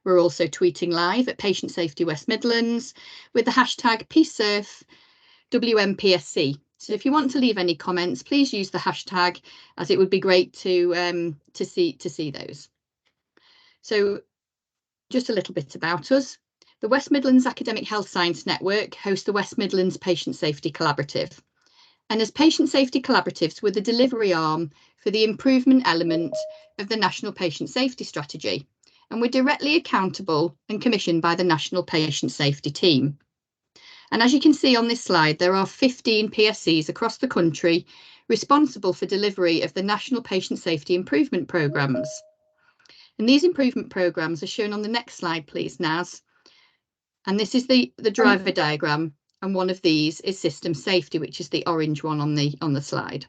We're also tweeting live at Patient Safety West Midlands with the hashtag PSIRF WMPSC. So if you want to leave any comments, please use the hashtag, as it would be great to see those. So just a little bit about us. The West Midlands Academic Health Science Network hosts the West Midlands Patient Safety Collaborative. And as Patient Safety Collaboratives, we're the delivery arm for the improvement element of the National Patient Safety Strategy. And we're directly accountable and commissioned by the National Patient Safety Team. And as you can see on this slide, there are 15 PSCs across the country responsible for delivery of the National Patient Safety Improvement Programmes. And these improvement programmes are shown on the next slide, please, Naz. And this is the driver diagram, and one of these is system safety, which is the orange one on the slide.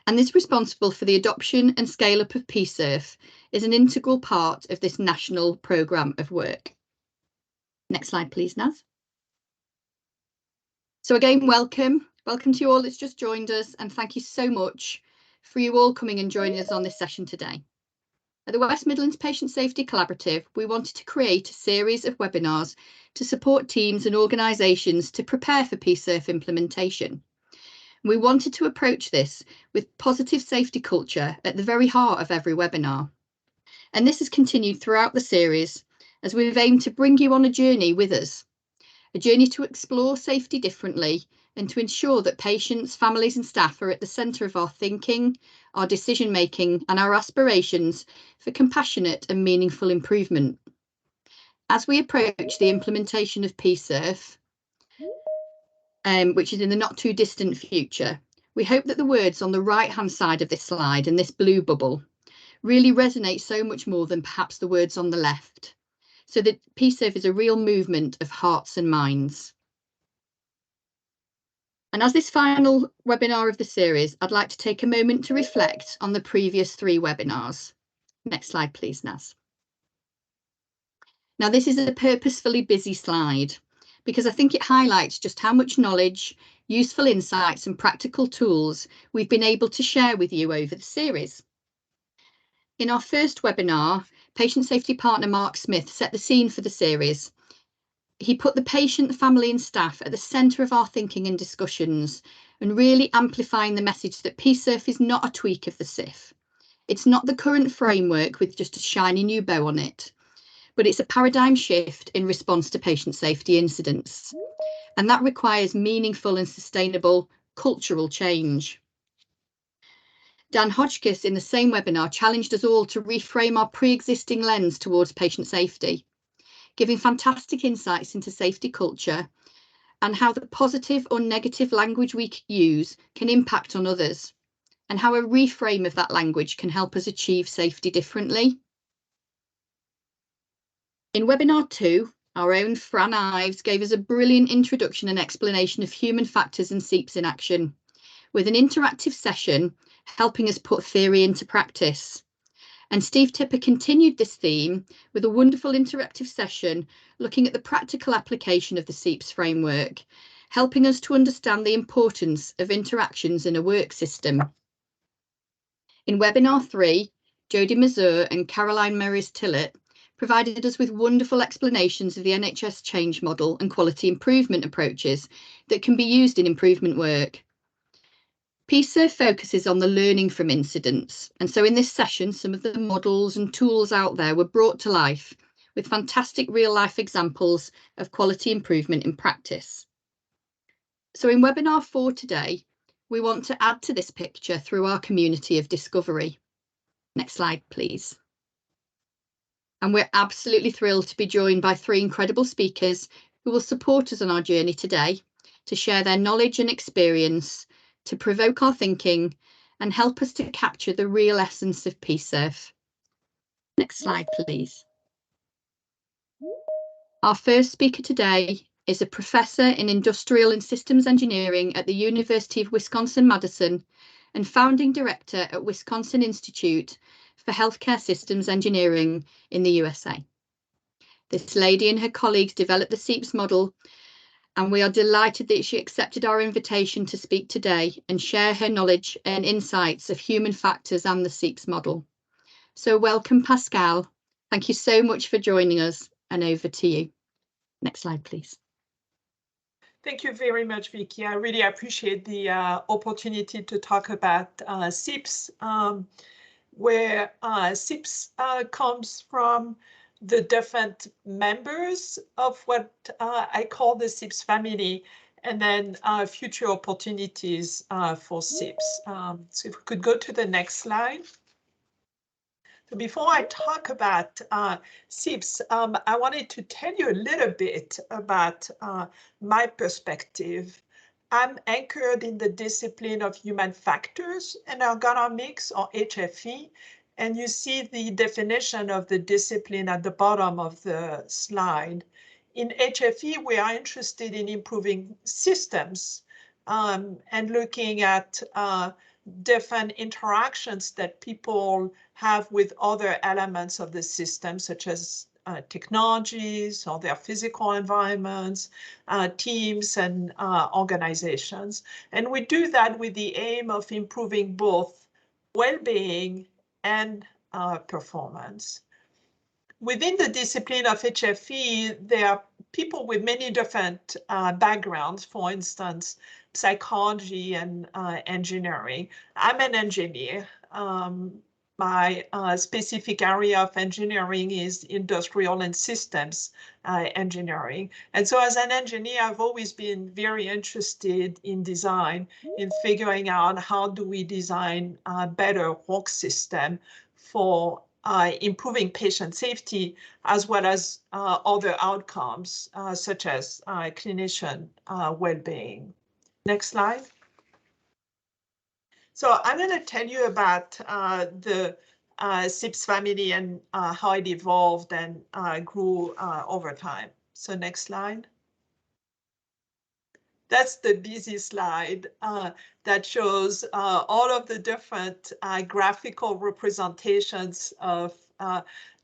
And this responsible for the adoption and scale up of PSIRF is an integral part of this national programme of work. Next slide, please, Naz. So again, welcome to you all that's just joined us, and thank you so much for you all coming and joining us on this session today. At the West Midlands Patient Safety Collaborative, we wanted to create a series of webinars to support teams and organisations to prepare for PSIRF implementation. We wanted to approach this with positive safety culture at the very heart of every webinar. And this has continued throughout the series as we've aimed to bring you on a journey with us, a journey to explore safety differently and to ensure that patients, families and staff are at the centre of our thinking, our decision making and our aspirations for compassionate and meaningful improvement. As we approach the implementation of PSIRF, which is in the not too distant future, we hope that the words on the right hand side of this slide and this blue bubble really resonate so much more than perhaps the words on the left, so that PSIRF is a real movement of hearts and minds. And as this final webinar of the series, I'd like to take a moment to reflect on the previous 3 webinars. Next slide, please, Naz. Now, this is a purposefully busy slide because I think it highlights just how much knowledge, useful insights and practical tools we've been able to share with you over the series. In our first webinar, Patient Safety Partner Mark Smith set the scene for the series. He put the patient, the family and staff at the centre of our thinking and discussions, and really amplifying the message that PSIRF is not a tweak of the SIF. It's not the current framework with just a shiny new bow on it, but it's a paradigm shift in response to patient safety incidents. And that requires meaningful and sustainable cultural change. Dan Hodgkiss in the same webinar challenged us all to reframe our pre-existing lens towards patient safety, giving fantastic insights into safety culture and how the positive or negative language we use can impact on others, and how a reframe of that language can help us achieve safety differently. In webinar 2, our own Fran Ives gave us a brilliant introduction and explanation of human factors and SEEPs in action, with an interactive session helping us put theory into practice. And Steve Tipper continued this theme with a wonderful interactive session looking at the practical application of the SEEPs framework, helping us to understand the importance of interactions in a work system. In webinar 3, Jodie Mazur and Caroline Meries-Tillett provided us with wonderful explanations of the NHS change model and quality improvement approaches that can be used in improvement work. PSIRF focuses on the learning from incidents, and so in this session some of the models and tools out there were brought to life with fantastic real-life examples of quality improvement in practice. So in webinar 4 today, we want to add to this picture through our community of discovery. Next slide, please. And we're absolutely thrilled to be joined by 3 incredible speakers who will support us on our journey today to share their knowledge and experience, to provoke our thinking and help us to capture the real essence of PSIRF. Next slide, please. Our first speaker today is a professor in industrial and systems engineering at the University of Wisconsin-Madison and founding director at Wisconsin Institute for Healthcare Systems Engineering in the USA. This lady and her colleagues developed the SEEPs model, and we are delighted that she accepted our invitation to speak today and share her knowledge and insights of human factors and the SEEPs model. So welcome, Pascal, Thank you so much for joining us, and over to you. Next slide, please. Thank you very much, Vicky. I really appreciate the opportunity to talk about SIPs, where SIPs comes from the different members of what I call the SIPs family, and then future opportunities for SIPs. So if we could go to the next slide. So before I talk about SIPs, I wanted to tell you a little bit about my perspective. I'm anchored in the discipline of human factors and ergonomics, or HFE, and you see the definition of the discipline at the bottom of the slide. In HFE, we are interested in improving systems and looking at different interactions that people have with other elements of the system, such as technologies or their physical environments, teams and organizations. And we do that with the aim of improving both well-being and performance. Within the discipline of HFE, there are people with many different backgrounds, for instance, psychology and engineering. I'm an engineer. My specific area of engineering is industrial and systems engineering. And so as an engineer, I've always been very interested in design, in figuring out how do we design a better work system for improving patient safety, as well as other outcomes, such as clinician well-being. Next slide. So I'm going to tell you about the SIPs family and how it evolved and grew over time. So next slide. That's the busy slide that shows all of the different graphical representations of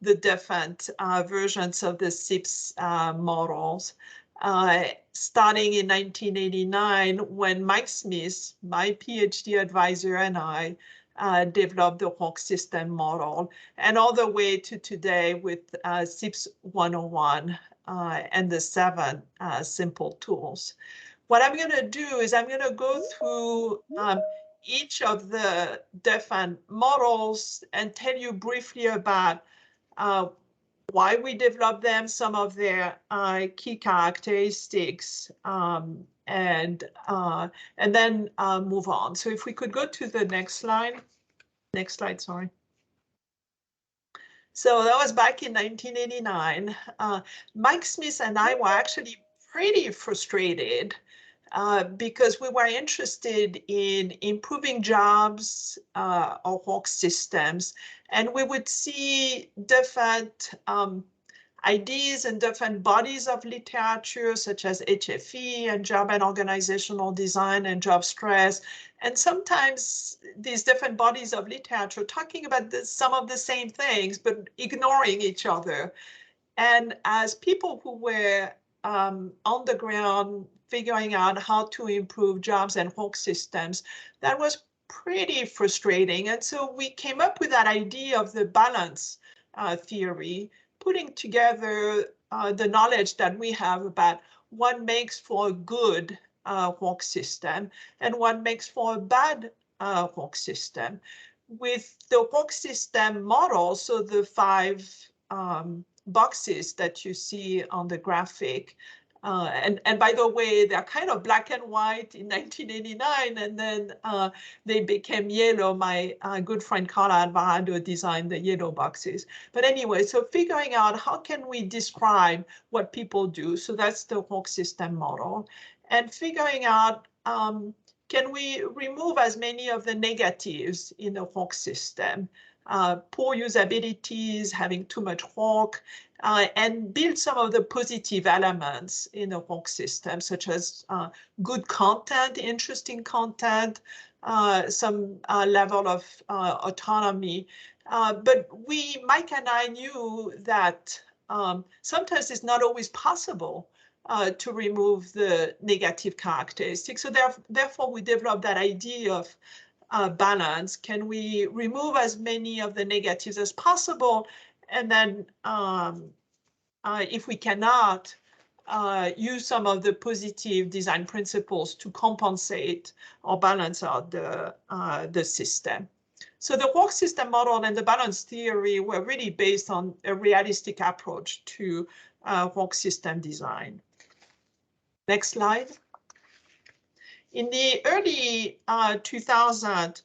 the different versions of the SIPs models. Starting in 1989, when Mike Smith, my PhD advisor, and I developed the work system model, and all the way to today with SIPs 101 and the 7 simple tools. What I'm going to do is I'm going to go through each of the different models and tell you briefly about why we developed them, some of their key characteristics, and then move on. So if we could go to the next slide. Next slide, sorry. So that was back in 1989. Mike Smith and I were actually pretty frustrated because we were interested in improving jobs or work systems, and we would see different ideas and different bodies of literature, such as HFE and job and organizational design and job stress. And sometimes these different bodies of literature talking about some of the same things, but ignoring each other. And as people who were on the ground figuring out how to improve jobs and work systems, that was pretty frustrating. And so we came up with that idea of the balance theory, putting together the knowledge that we have about what makes for a good work system and what makes for a bad work system. With the work system model, so the 5 boxes that you see on the graphic, and by the way, they're kind of black and white in 1989, and then they became yellow. My good friend Carla Alvarado designed the yellow boxes. But anyway, so figuring out how can we describe what people do. So that's the work system model. And figuring out, can we remove as many of the negatives in the work system? Poor usabilities, having too much work, and build some of the positive elements in the work system, such as good content, interesting content, some level of autonomy. But Mike and I knew that sometimes it's not always possible to remove the negative characteristics. So therefore, we developed that idea of balance. Can we remove as many of the negatives as possible And then if we cannot, use some of the positive design principles to compensate or balance out the system. So the work system model and the balance theory were really based on a realistic approach to work system design. Next slide. In the early 2000s,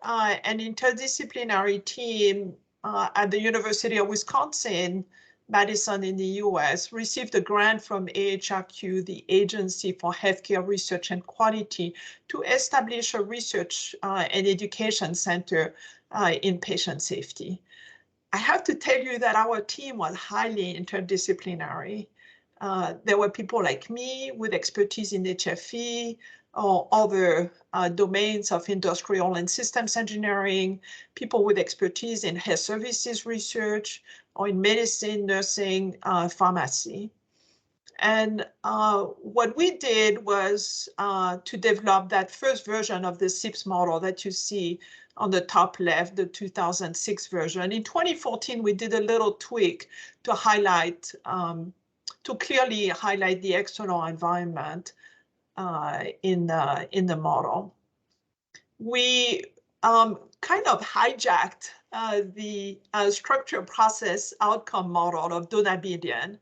an interdisciplinary team at the University of Wisconsin, Madison in the US, received a grant from AHRQ, the Agency for Healthcare Research and Quality, to establish a research and education center in patient safety. I have to tell you that our team was highly interdisciplinary. There were people like me with expertise in HFE or other domains of industrial and systems engineering, people with expertise in health services research or in medicine, nursing, pharmacy. And what we did was to develop that first version of the SIPS model that you see on the top left, the 2006 version. In 2014, we did a little tweak to highlight, to clearly highlight the external environment in the model. We kind of hijacked the structure, process, outcome model of Donabedian.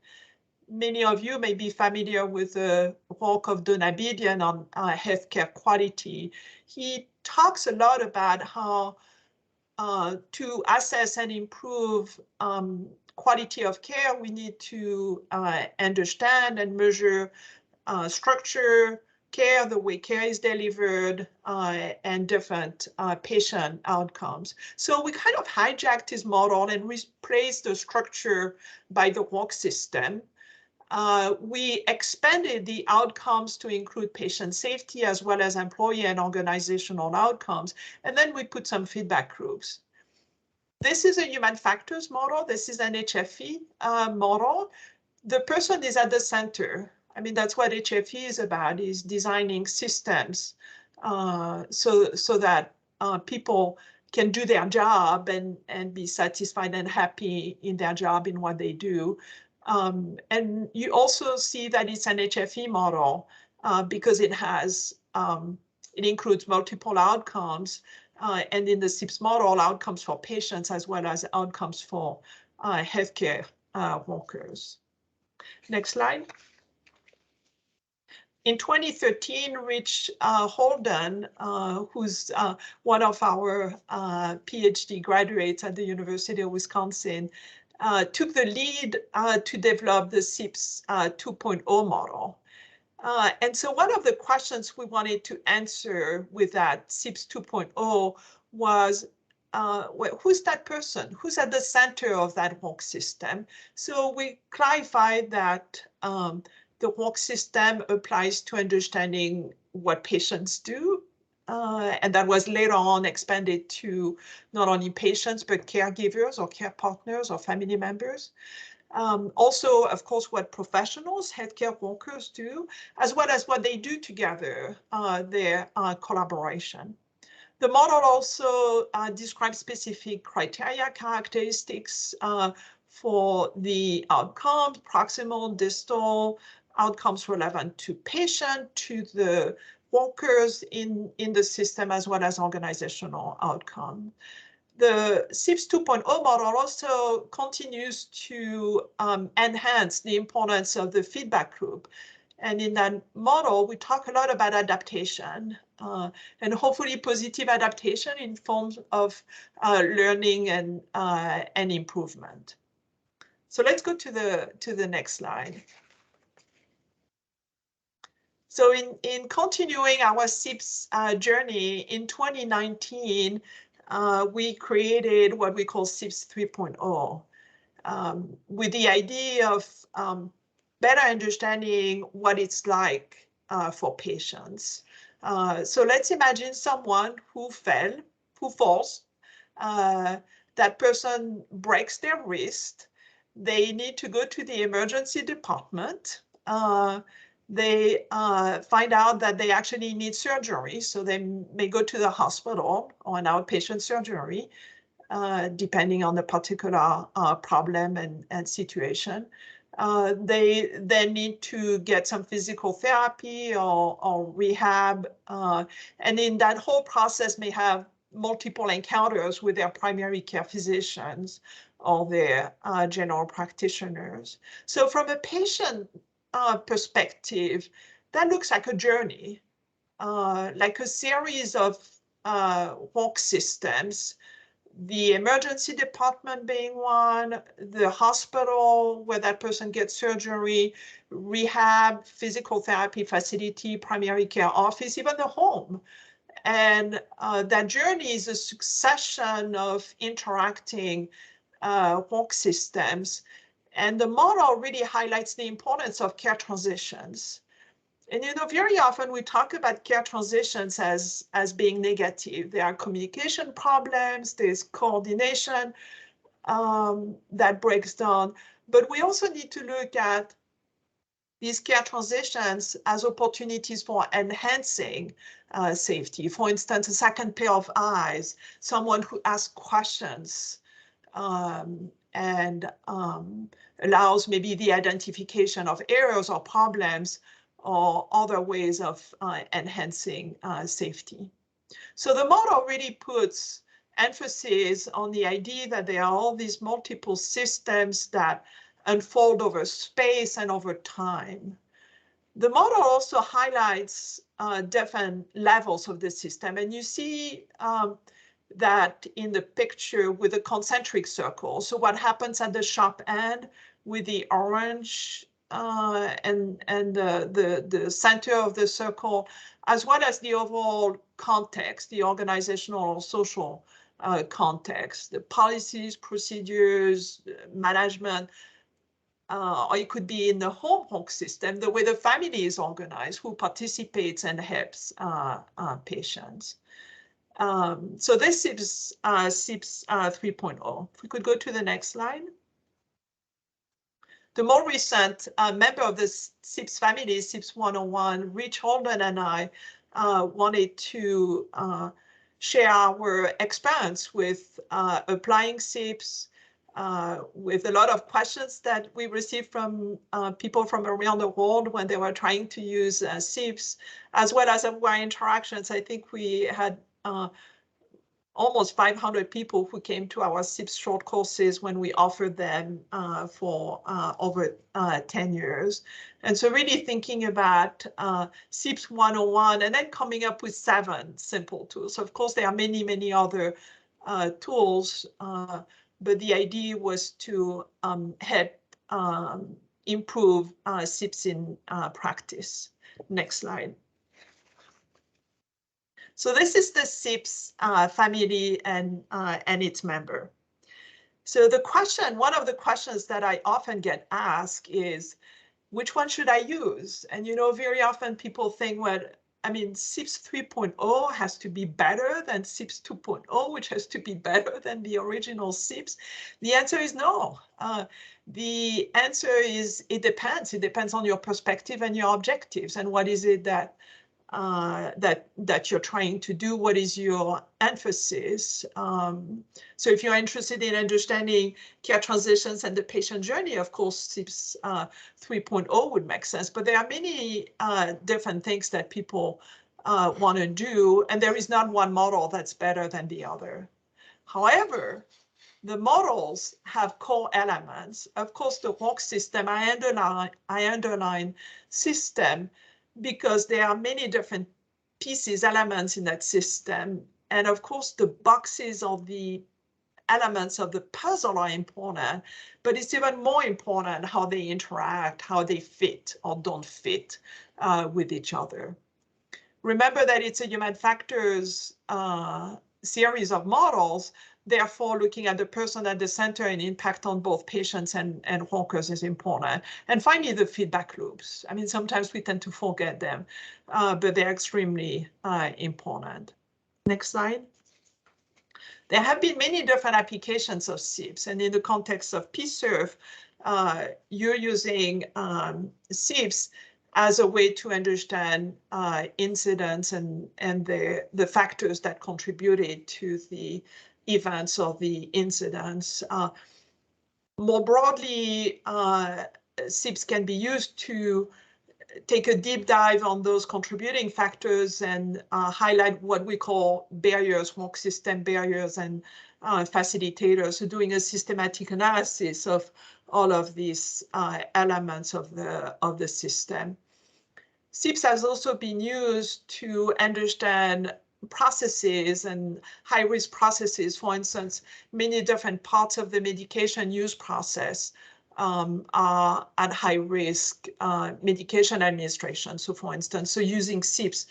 Many of you may be familiar with the work of Donabedian on healthcare quality. He talks a lot about how to assess and improve quality of care, we need to understand and measure structure, care, the way care is delivered, and different patient outcomes. So we kind of hijacked his model and replaced the structure by the work system. We expanded the outcomes to include patient safety as well as employee and organizational outcomes. And then we put some feedback groups. This is a human factors model. This is an HFE model. The person is at the center. I mean, that's what HFE is about, is designing systems so that people can do their job and be satisfied and happy in their job, in what they do. And you also see that it's an HFE model because it has, it includes multiple outcomes, and in the SIPS model, outcomes for patients as well as outcomes for healthcare workers. Next slide. In 2013, Rich Holden, who's one of our PhD graduates at the University of Wisconsin, took the lead to develop the SIPS 2.0 model. And so one of the questions we wanted to answer with that SIPS 2.0 was, well, who's that person? Who's at the center of that work system? So we clarified that the work system applies to understanding what patients do. And that was later on expanded to not only patients, but caregivers or care partners or family members. Also, of course, what professionals, healthcare workers do, as well as what they do together, their collaboration. The model also describes specific criteria, characteristics for the outcomes, proximal, distal, outcomes relevant to patient, to the workers in the system, as well as organizational outcome. The SIPS 2.0 model also continues to enhance the importance of the feedback group. And in that model, we talk a lot about adaptation and hopefully positive adaptation in forms of learning and improvement. So let's go to the next slide. So in continuing our SIPS journey, in 2019, we created what we call SIPS 3.0 with the idea of better understanding what it's like for patients. So let's imagine someone who falls. That person breaks their wrist. They need to go to the emergency department. They find out that they actually need surgery, so they may go to the hospital or an outpatient surgery. depending on the particular problem and situation. They then need to get some physical therapy or rehab. And in that whole process may have multiple encounters with their primary care physicians or their general practitioners. So from a patient perspective, that looks like a journey, like a series of walk systems, the emergency department being one, the hospital where that person gets surgery, rehab, physical therapy facility, primary care office, even the home. And that journey is a succession of interacting walk systems. And the model really highlights the importance of care transitions. And very often we talk about care transitions as being negative. There are communication problems, there's coordination that breaks down. But we also need to look at these care transitions as opportunities for enhancing safety. For instance, a second pair of eyes, someone who asks questions and allows maybe the identification of errors or problems or other ways of enhancing safety. So the model really puts emphasis on the idea that there are all these multiple systems that unfold over space and over time. The model also highlights different levels of the system, and you see that in the picture with the concentric circle. So what happens at the sharp end with the orange and the center of the circle, as well as the overall context, the organizational or social context, the policies, procedures, management, or it could be in the home walk system, the way the family is organized, who participates and helps patients. So this is SIPS 3.0. If we could go to the next slide. The more recent member of the SIPS family, SIPS 101, Rich Holden and I wanted to share our experience with applying SIPS, with a lot of questions that we received from people from around the world when they were trying to use SIPS, as well as our interactions. I think we had almost 500 people who came to our SIPS short courses when we offered them for over 10 years. And so really thinking about SIPS 101 and then coming up with 7 simple tools. Of course, there are many, many other tools, but the idea was to help improve SIPS in practice. Next slide. So this is the SIPS family and its member. So the question, one of the questions that I often get asked is, which one should I use? And very often people think, well, I mean, SIPS 3.0 has to be better than SIPS 2.0, which has to be better than the original SIPS. The answer is no. The answer is it depends. It depends on your perspective and your objectives and what is it that you're trying to do, what is your emphasis. So if you're interested in understanding care transitions and the patient journey, of course, SIPS 3.0 would make sense, but there are many different things that people want to do, and there is not one model that's better than the other. However, the models have core elements. Of course, the walk system, I underline system, because there are many different pieces, elements in that system. And of course, the boxes of the elements of the puzzle are important, but it's even more important how they interact, how they fit or don't fit with each other. Remember that it's a human factors series of models. Therefore, looking at the person at the center and impact on both patients and walkers is important. And finally, the feedback loops. I mean, sometimes we tend to forget them, but they're extremely important. Next slide. There have been many different applications of SIPS, and in the context of PSIRF, you're using SIPS as a way to understand incidents and the factors that contributed to the events or the incidents. More broadly, SIPs can be used to take a deep dive on those contributing factors and highlight what we call barriers, work system barriers, and facilitators. So doing a systematic analysis of all of these elements of the system. SIPs has also been used to understand processes and high-risk processes. For instance, many different parts of the medication use process are at high risk medication administration. So for instance, so using SIPs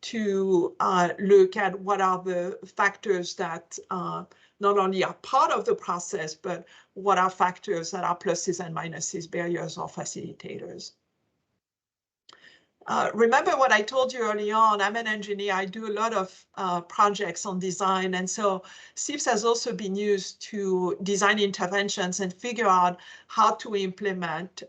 to look at what are the factors that not only are part of the process, but what are factors that are pluses and minuses, barriers or facilitators. Remember what I told you early on, I'm an engineer, I do a lot of projects on design, and so SIPs has also been used to design interventions and figure out how to implement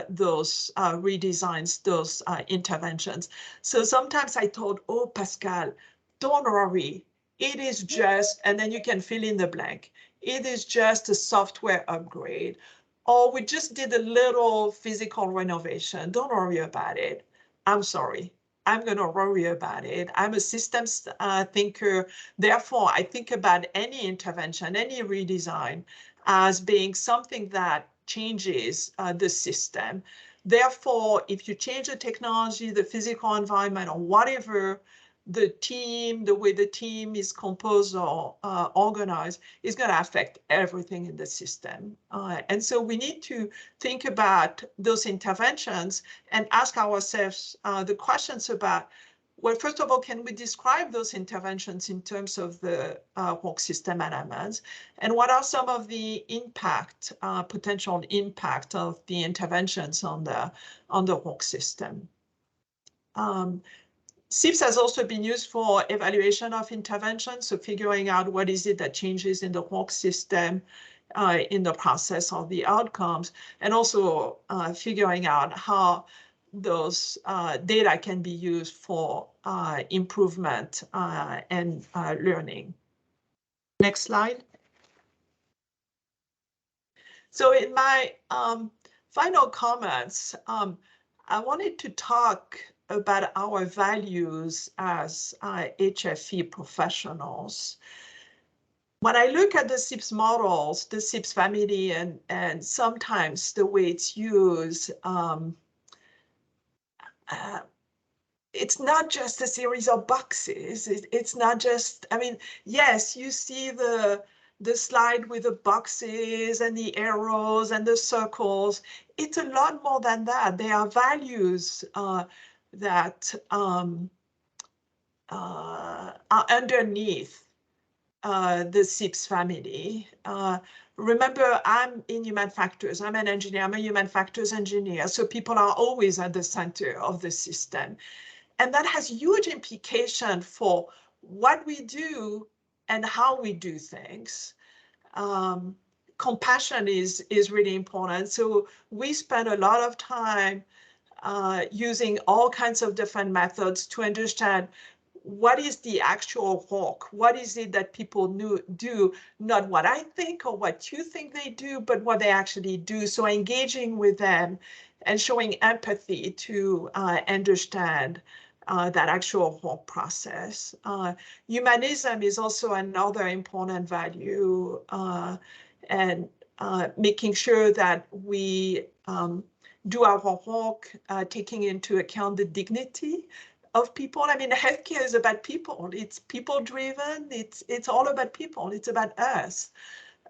those redesigns, those interventions. So sometimes I told, oh, Pascal, don't worry, it is just, and then you can fill in the blank, it is just a software upgrade, or we just did a little physical renovation, don't worry about it. I'm sorry, I'm going to worry about it. I'm a systems thinker. Therefore, I think about any intervention, any redesign as being something that changes the system. Therefore, if you change the technology, the physical environment, or whatever, the team, the way the team is composed or organized is going to affect everything in the system. And so we need to think about those interventions and ask ourselves the questions about, well, first of all, can we describe those interventions in terms of the work system elements? And what are some of the impact, potential impact of the interventions on the work system? SIPs has also been used for evaluation of interventions, so figuring out what is it that changes in the work system, in the process of the outcomes, and also figuring out how those data can be used for improvement and learning. Next slide. So in my final comments, I wanted to talk about our values as HFE professionals. When I look at the SIPs models, the SIPs family, and sometimes the way it's used, it's not just a series of boxes. It's not just, I mean, yes, you see the slide with the boxes and the arrows and the circles. It's a lot more than that. There are values that are underneath the SIPs family. Remember, I'm in human factors. I'm an engineer. I'm a human factors engineer. So people are always at the center of the system. And that has huge implication for what we do and how we do things. Compassion is really important. So we spend a lot of time using all kinds of different methods to understand what is the actual work? What is it that people do? Not what I think or what you think they do, but what they actually do. So engaging with them and showing empathy to understand that actual work process. Humanism is also another important value, and making sure that we do our work taking into account the dignity of people. I mean, healthcare is about people. It's people-driven. It's all about people. It's about us.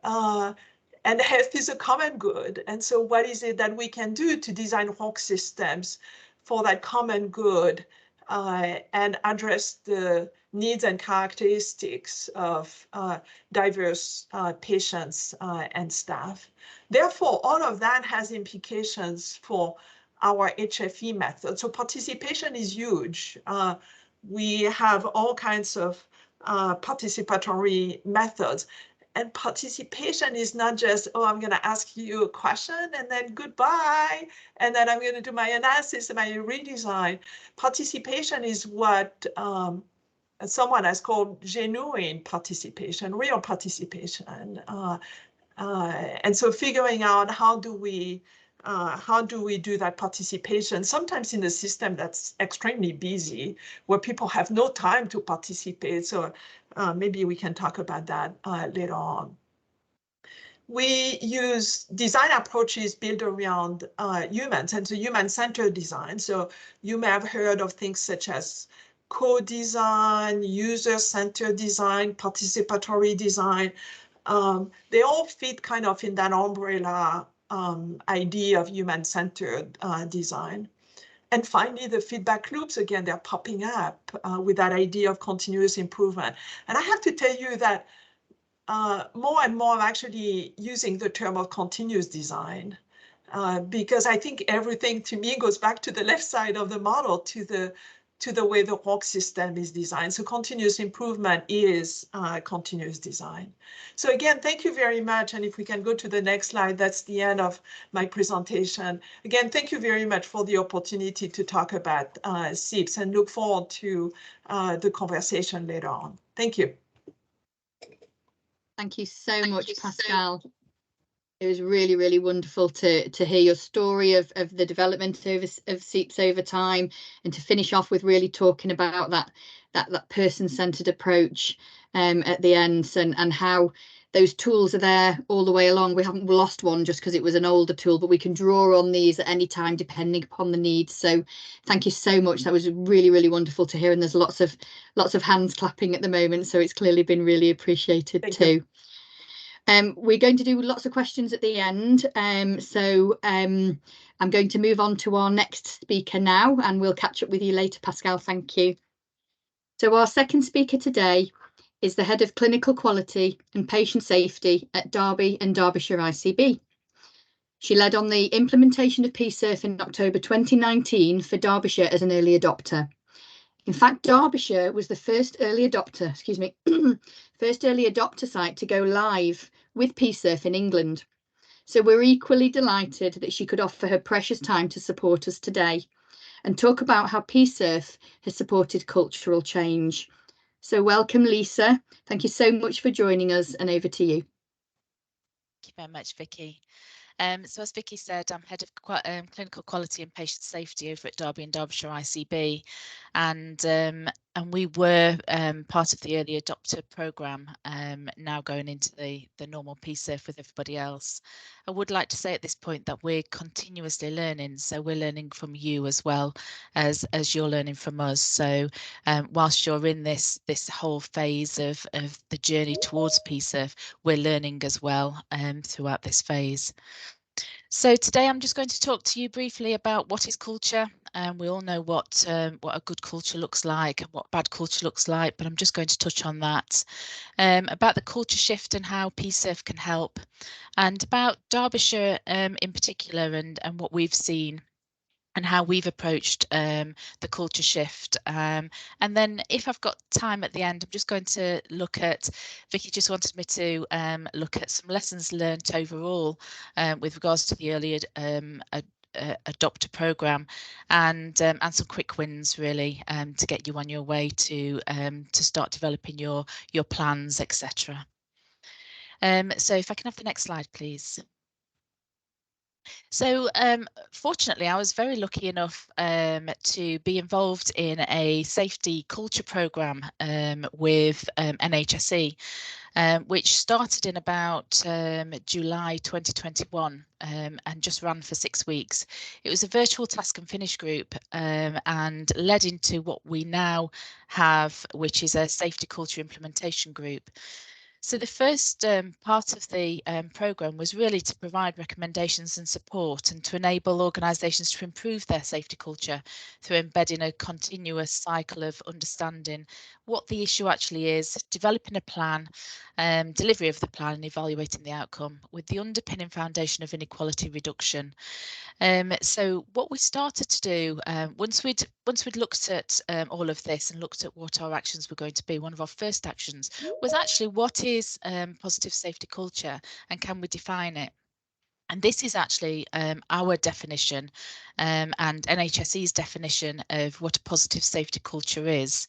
And health is a common good. And so what is it that we can do to design work systems for that common good and address the needs and characteristics of diverse patients and staff? Therefore, all of that has implications for our HFE method. So participation is huge. We have all kinds of participatory methods. And participation is not just, oh, I'm going to ask you a question and then goodbye, and then I'm going to do my analysis and my redesign. Participation is what someone has called genuine participation, real participation. And so figuring out how do we do that participation, sometimes in a system that's extremely busy, where people have no time to participate. So maybe we can talk about that later on. We use design approaches built around humans, and so human-centered design. So you may have heard of things such as co-design, user-centered design, participatory design. They all fit kind of in that umbrella idea of human-centered design. And finally, the feedback loops, again, they're popping up with that idea of continuous improvement. And I have to tell you that more and more I'm actually using the term of continuous design because I think everything to me goes back to the left side of the model, to the way the work system is designed. So continuous improvement is continuous design. So again, thank you very much. And if we can go to the next slide, that's the end of my presentation. Again, thank you very much for the opportunity to talk about SIPs, and look forward to the conversation later on. Thank you. Thank you so much, Pascal. It was really, really wonderful to hear your story of the development of SIPs over time, and to finish off with really talking about that person-centered approach at the end, and how those tools are there all the way along. We haven't lost one just because it was an older tool, but we can draw on these at any time depending upon the needs. So thank you so much. That was really, really wonderful to hear, and there's lots of hands clapping at the moment, so it's clearly been really appreciated. Thank too. We're going to do lots of questions at the end, so I'm going to move on to our next speaker now, and we'll catch up with you later, Pascal. Thank you. So our second speaker today is the Head of Clinical Quality and Patient Safety at Derby and Derbyshire ICB. She led on the implementation of PSIRF in October 2019 for Derbyshire as an early adopter. In fact, Derbyshire was the first early adopter, first early adopter site to go live with PSIRF in England. So we're equally delighted that she could offer her precious time to support us today and talk about how PSIRF has supported cultural change. So welcome, Lisa. Thank you so much for joining us, and over to you. Thank you very much, Vicky. So as Vicky said, I'm Head of Clinical Quality and Patient Safety over at Derby and Derbyshire ICB, and we were part of the early adopter programme, now going into the normal PSIRF with everybody else. I would like to say at this point that we're continuously learning, so we're learning from you as well as you're learning from us. So whilst you're in this whole phase of the journey towards PSIRF, we're learning as well throughout this phase. So today I'm just going to talk to you briefly about what is culture. We all know what a good culture looks like and what bad culture looks like, but I'm just going to touch on that. About the culture shift and how PSIRF can help, and about Derbyshire in particular, and what we've seen and how we've approached the culture shift. And then if I've got time at the end, I'm just going to look at, Vicky just wanted me to look at some lessons learnt overall with regards to the early adopter programme, and some quick wins really to get you on your way to start developing your plans, etc. So if I can have the next slide, please. So fortunately, I was very lucky enough to be involved in a safety culture programme with NHSE, which started in about July 2021 and just ran for 6 weeks. It was a virtual task and finish group and led into what we now have, which is a safety culture implementation group. So the first part of the programme was really to provide recommendations and support, and to enable organisations to improve their safety culture through embedding a continuous cycle of understanding what the issue actually is, developing a plan, delivery of the plan, and evaluating the outcome, with the underpinning foundation of inequality reduction. So what we started to do once we'd looked at all of this and looked at what our actions were going to be, one of our first actions was actually, what is positive safety culture, and can we define it? And this is actually our definition and NHSE's definition of what a positive safety culture is.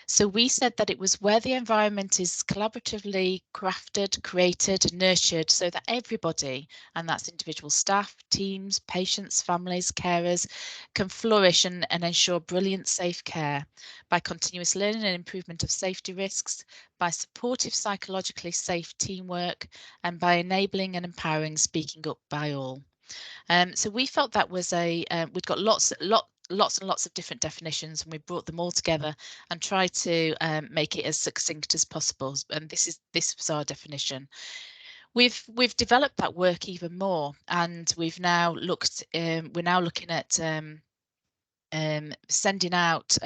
So we said that it was where the environment is collaboratively crafted, created, nurtured so that everybody, and that's individual staff, teams, patients, families, carers, can flourish and ensure brilliant safe care by continuous learning and improvement of safety risks, by supportive psychologically safe teamwork, and by enabling and empowering speaking up by all. So we felt that was we'd got lots and lots of different definitions, and we brought them all together and tried to make it as succinct as possible. And this was our definition. We've developed that work even more, and we've now looked. We're now looking at sending out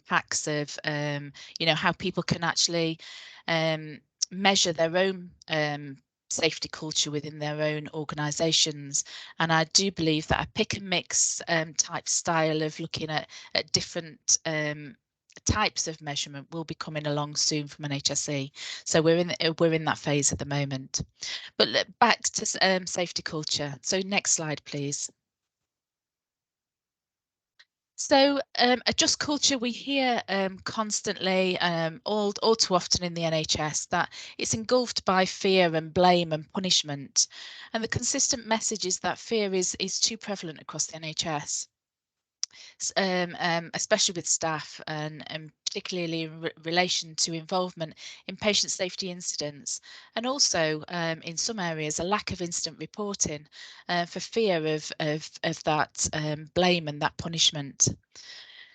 packs of how people can actually measure their own safety culture within their own organisations. And I do believe that a pick and mix type style of looking at different types of measurement will be coming along soon from NHSE. So we're in that phase at the moment. But back to safety culture. So next slide, please. So a just culture, we hear constantly, all too often in the NHS, that it's engulfed by fear and blame and punishment. And the consistent message is that fear is too prevalent across the NHS, especially with staff and particularly in relation to involvement in patient safety incidents. And also in some areas, a lack of incident reporting for fear of that blame and that punishment.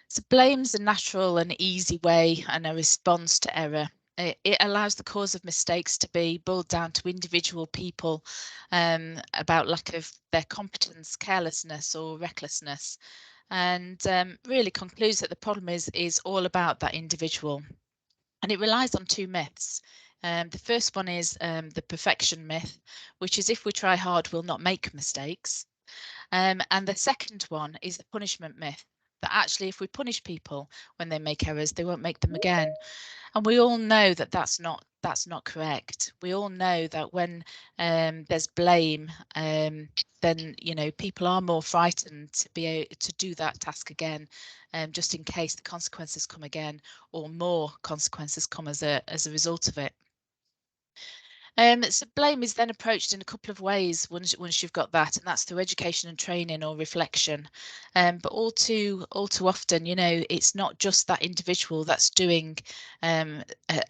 So blame's a natural and easy way and a response to error. It allows the cause of mistakes to be boiled down to individual people about lack of their competence, carelessness or recklessness, and really concludes that the problem is all about that individual. And it relies on two myths. The first one is the perfection myth, which is if we try hard, we'll not make mistakes. And the second one is the punishment myth, that actually if we punish people when they make errors, they won't make them again. And we all know that that's not correct. We all know that when there's blame, then people are more frightened to be able to do that task again, just in case the consequences come again, or more consequences come as a result of it. So blame is then approached in a couple of ways once you've got that, and that's through education and training or reflection. But all too often, it's not just that individual that's doing a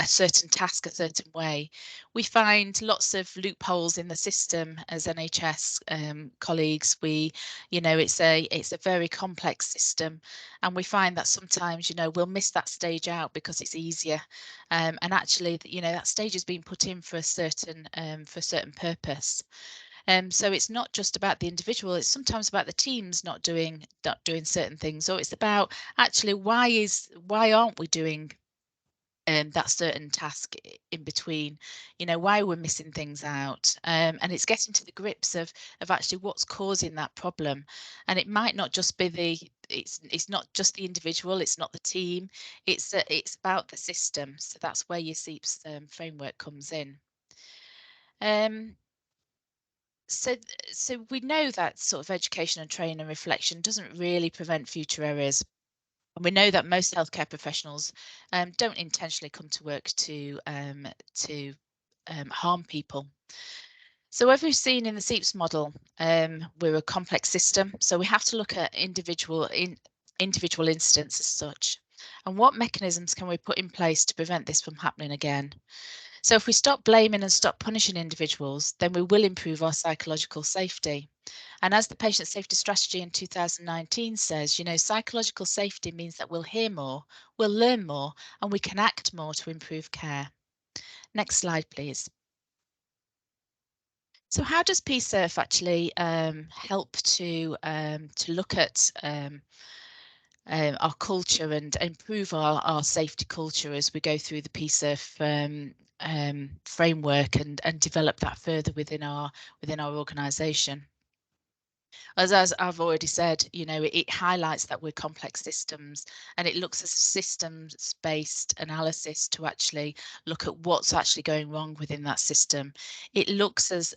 certain task a certain way. We find lots of loopholes in the system as NHS colleagues. It's a very complex system, and we find that sometimes we'll miss that stage out because it's easier, and actually that stage has been put in for a certain purpose. So it's not just about the individual, it's sometimes about the teams not doing certain things, or it's about actually why aren't we doing that certain task in between, why we're missing things out, and it's getting to the grips of actually what's causing that problem. And it might not just be it's not just the individual, it's not the team, it's about the system. So that's where your SEEPS framework comes in. So we know that sort of education and training and reflection doesn't really prevent future errors. And we know that most healthcare professionals don't intentionally come to work to harm people. So as we've seen in the SEEPS model, we're a complex system, so we have to look at individual incidents as such. And what mechanisms can we put in place to prevent this from happening again? So if we stop blaming and stop punishing individuals, then we will improve our psychological safety. And as the patient safety strategy in 2019 says, psychological safety means that we'll hear more, we'll learn more, and we can act more to improve care. Next slide, please. So how does PSIRF actually help to look at our culture and improve our safety culture as we go through the PSIRF framework and develop that further within our organisation? As I've already said, it highlights that we're complex systems, and it looks as a systems-based analysis to actually look at what's actually going wrong within that system. It looks at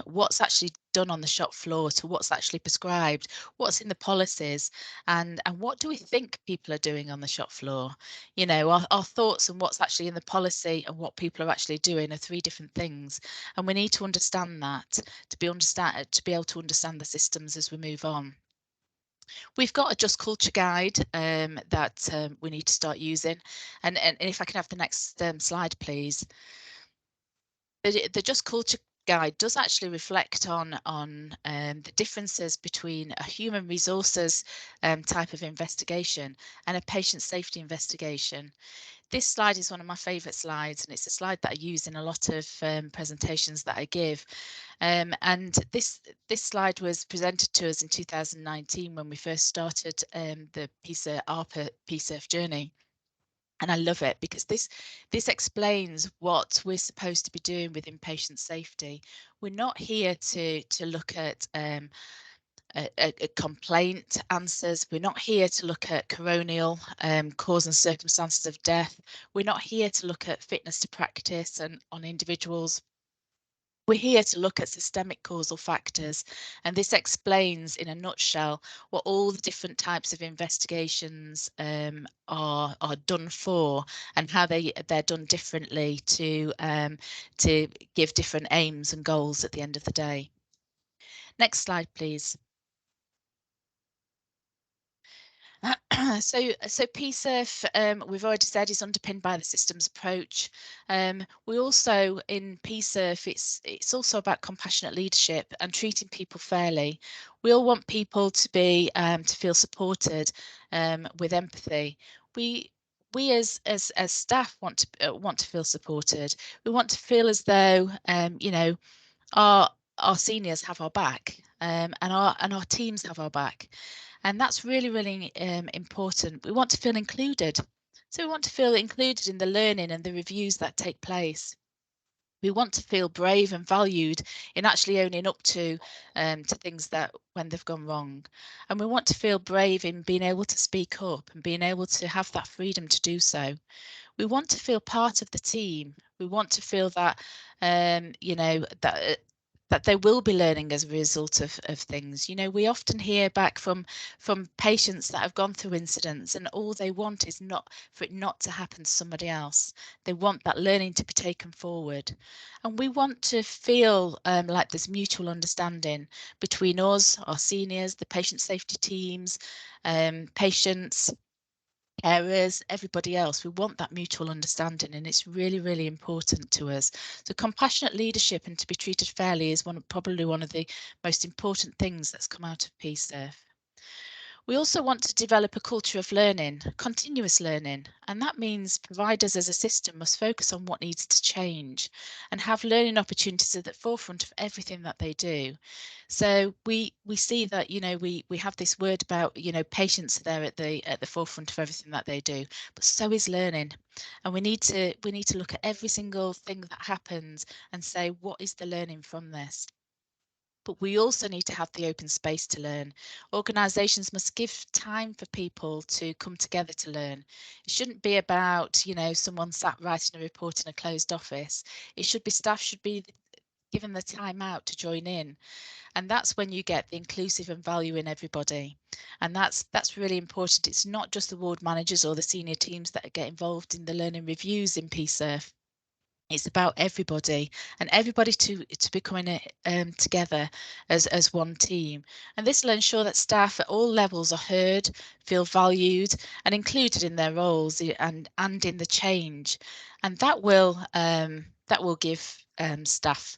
what's actually done on the shop floor to what's actually prescribed, what's in the policies, and what do we think people are doing on the shop floor. You know, our thoughts and what's actually in the policy and what people are actually doing are three different things, and we need to understand that to be able to understand the systems as we move on. We've got a Just Culture guide that we need to start using, and if I can have the next slide, please. The Just Culture guide does actually reflect on the differences between a human resources type of investigation and a patient safety investigation. This slide is one of my favourite slides, and it's a slide that I use in a lot of presentations that I give. And this slide was presented to us in 2019 when we first started the PSIRF journey. And I love it because this explains what we're supposed to be doing within patient safety. We're not here to look at a complaint answers. We're not here to look at coronial cause and circumstances of death. We're not here to look at fitness to practice and on individuals. We're here to look at systemic causal factors, and this explains in a nutshell what all the different types of investigations are done for, and how they're done differently to give different aims and goals at the end of the day. Next slide, please. So PSIRF, we've already said, is underpinned by the systems approach. We also, in PSIRF, it's also about compassionate leadership and treating people fairly. We all want people to be to feel supported with empathy. We as staff want to feel supported. We want to feel as though you know, our seniors have our back, and our teams have our back. And that's really important. We want to feel included. So we want to feel included in the learning and the reviews that take place. We want to feel brave and valued in actually owning up to things that when they've gone wrong. And we want to feel brave in being able to speak up and being able to have that freedom to do so. We want to feel part of the team. We want to feel that, you know, that they will be learning as a result of things. You know, we often hear back from patients that have gone through incidents, and all they want is not for it not to happen to somebody else. They want that learning to be taken forward. And we want to feel like there's mutual understanding between us, our seniors, the patient safety teams, patients, carers, everybody else. We want that mutual understanding, and it's really important to us. So compassionate leadership and to be treated fairly is probably one of the most important things that's come out of PSIRF. We also want to develop a culture of learning, continuous learning, and that means providers as a system must focus on what needs to change and have learning opportunities at the forefront of everything that they do. So we see that, you know, we have this word about, you know, patients are there at the forefront of everything that they do, but so is learning. And we need to look at every single thing that happens and say, what is the learning from this? But we also need to have the open space to learn. Organisations must give time for people to come together to learn. It shouldn't be about, you know, someone sat writing a report in a closed office. It should be staff should be given the time out to join in. And that's when you get the inclusive and valuing everybody. And that's really important. It's not just the ward managers or the senior teams that get involved in the learning reviews in PSIRF. It's about everybody, and everybody to be coming together as one team. And this will ensure that staff at all levels are heard, feel valued and included in their roles and in the change. And that will give staff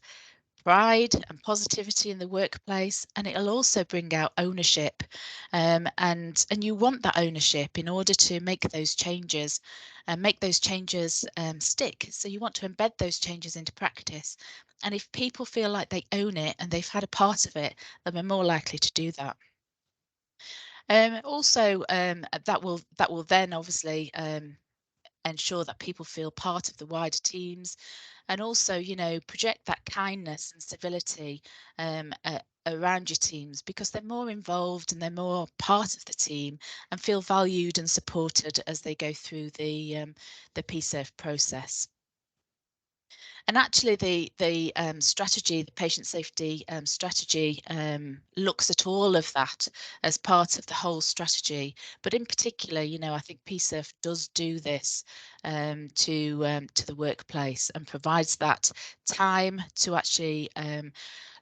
pride and positivity in the workplace, and it'll also bring out ownership, and you want that ownership in order to make those changes and make those changes stick. So you want to embed those changes into practice, and if people feel like they own it and they've had a part of it, then we're more likely to do that. Also, that will then obviously ensure that people feel part of the wider teams, and also, you know, project that kindness and civility around your teams, because they're more involved and they're more part of the team and feel valued and supported as they go through the PSIRF process. And actually, the strategy, the patient safety strategy, looks at all of that as part of the whole strategy. But in particular, you know, I think PSIRF does do this to the workplace and provides that time to actually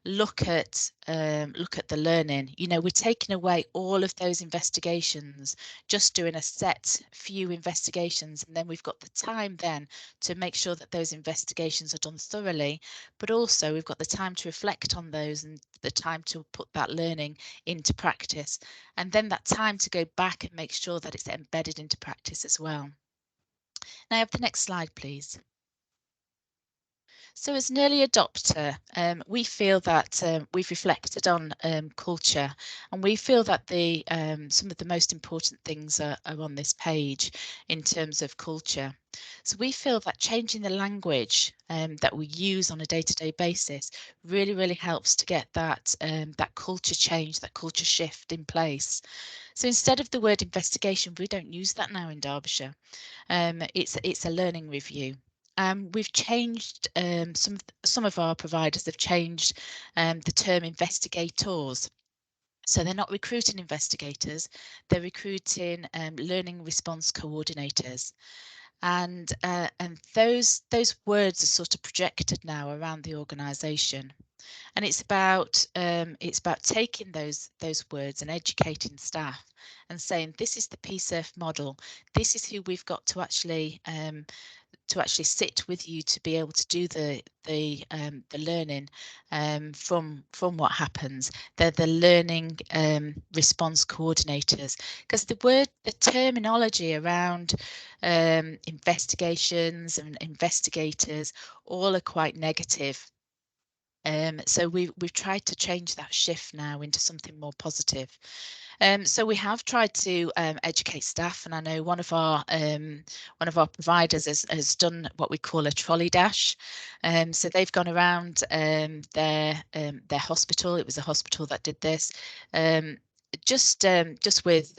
look at the learning. You know, we're taking away all of those investigations, just doing a set few investigations, and then we've got the time then to make sure that those investigations are done thoroughly, but also we've got the time to reflect on those and the time to put that learning into practice, and then that time to go back and make sure that it's embedded into practice as well. Now, I have the next slide, please. So as an early adopter, we feel that we've reflected on culture, and we feel that the some of the most important things are on this page in terms of culture. So we feel that changing the language that we use on a day-to-day basis really helps to get that that culture change, that culture shift in place. So instead of the word investigation, we don't use that now in Derbyshire. It's a learning review. We've changed some of our providers have changed the term investigators. So they're not recruiting investigators, they're recruiting learning response coordinators. And those words are sort of projected now around the organisation. And it's about taking those words and educating staff and saying, this is the PSIRF model, this is who we've got to actually sit with you to be able to do the learning from what happens. They're the learning response coordinators, because the terminology around investigations and investigators all are quite negative. So we've tried to change that shift now into something more positive. So we have tried to educate staff, and I know one of our providers has done what we call a trolley dash. So they've gone around their hospital. It was a hospital that did this, just with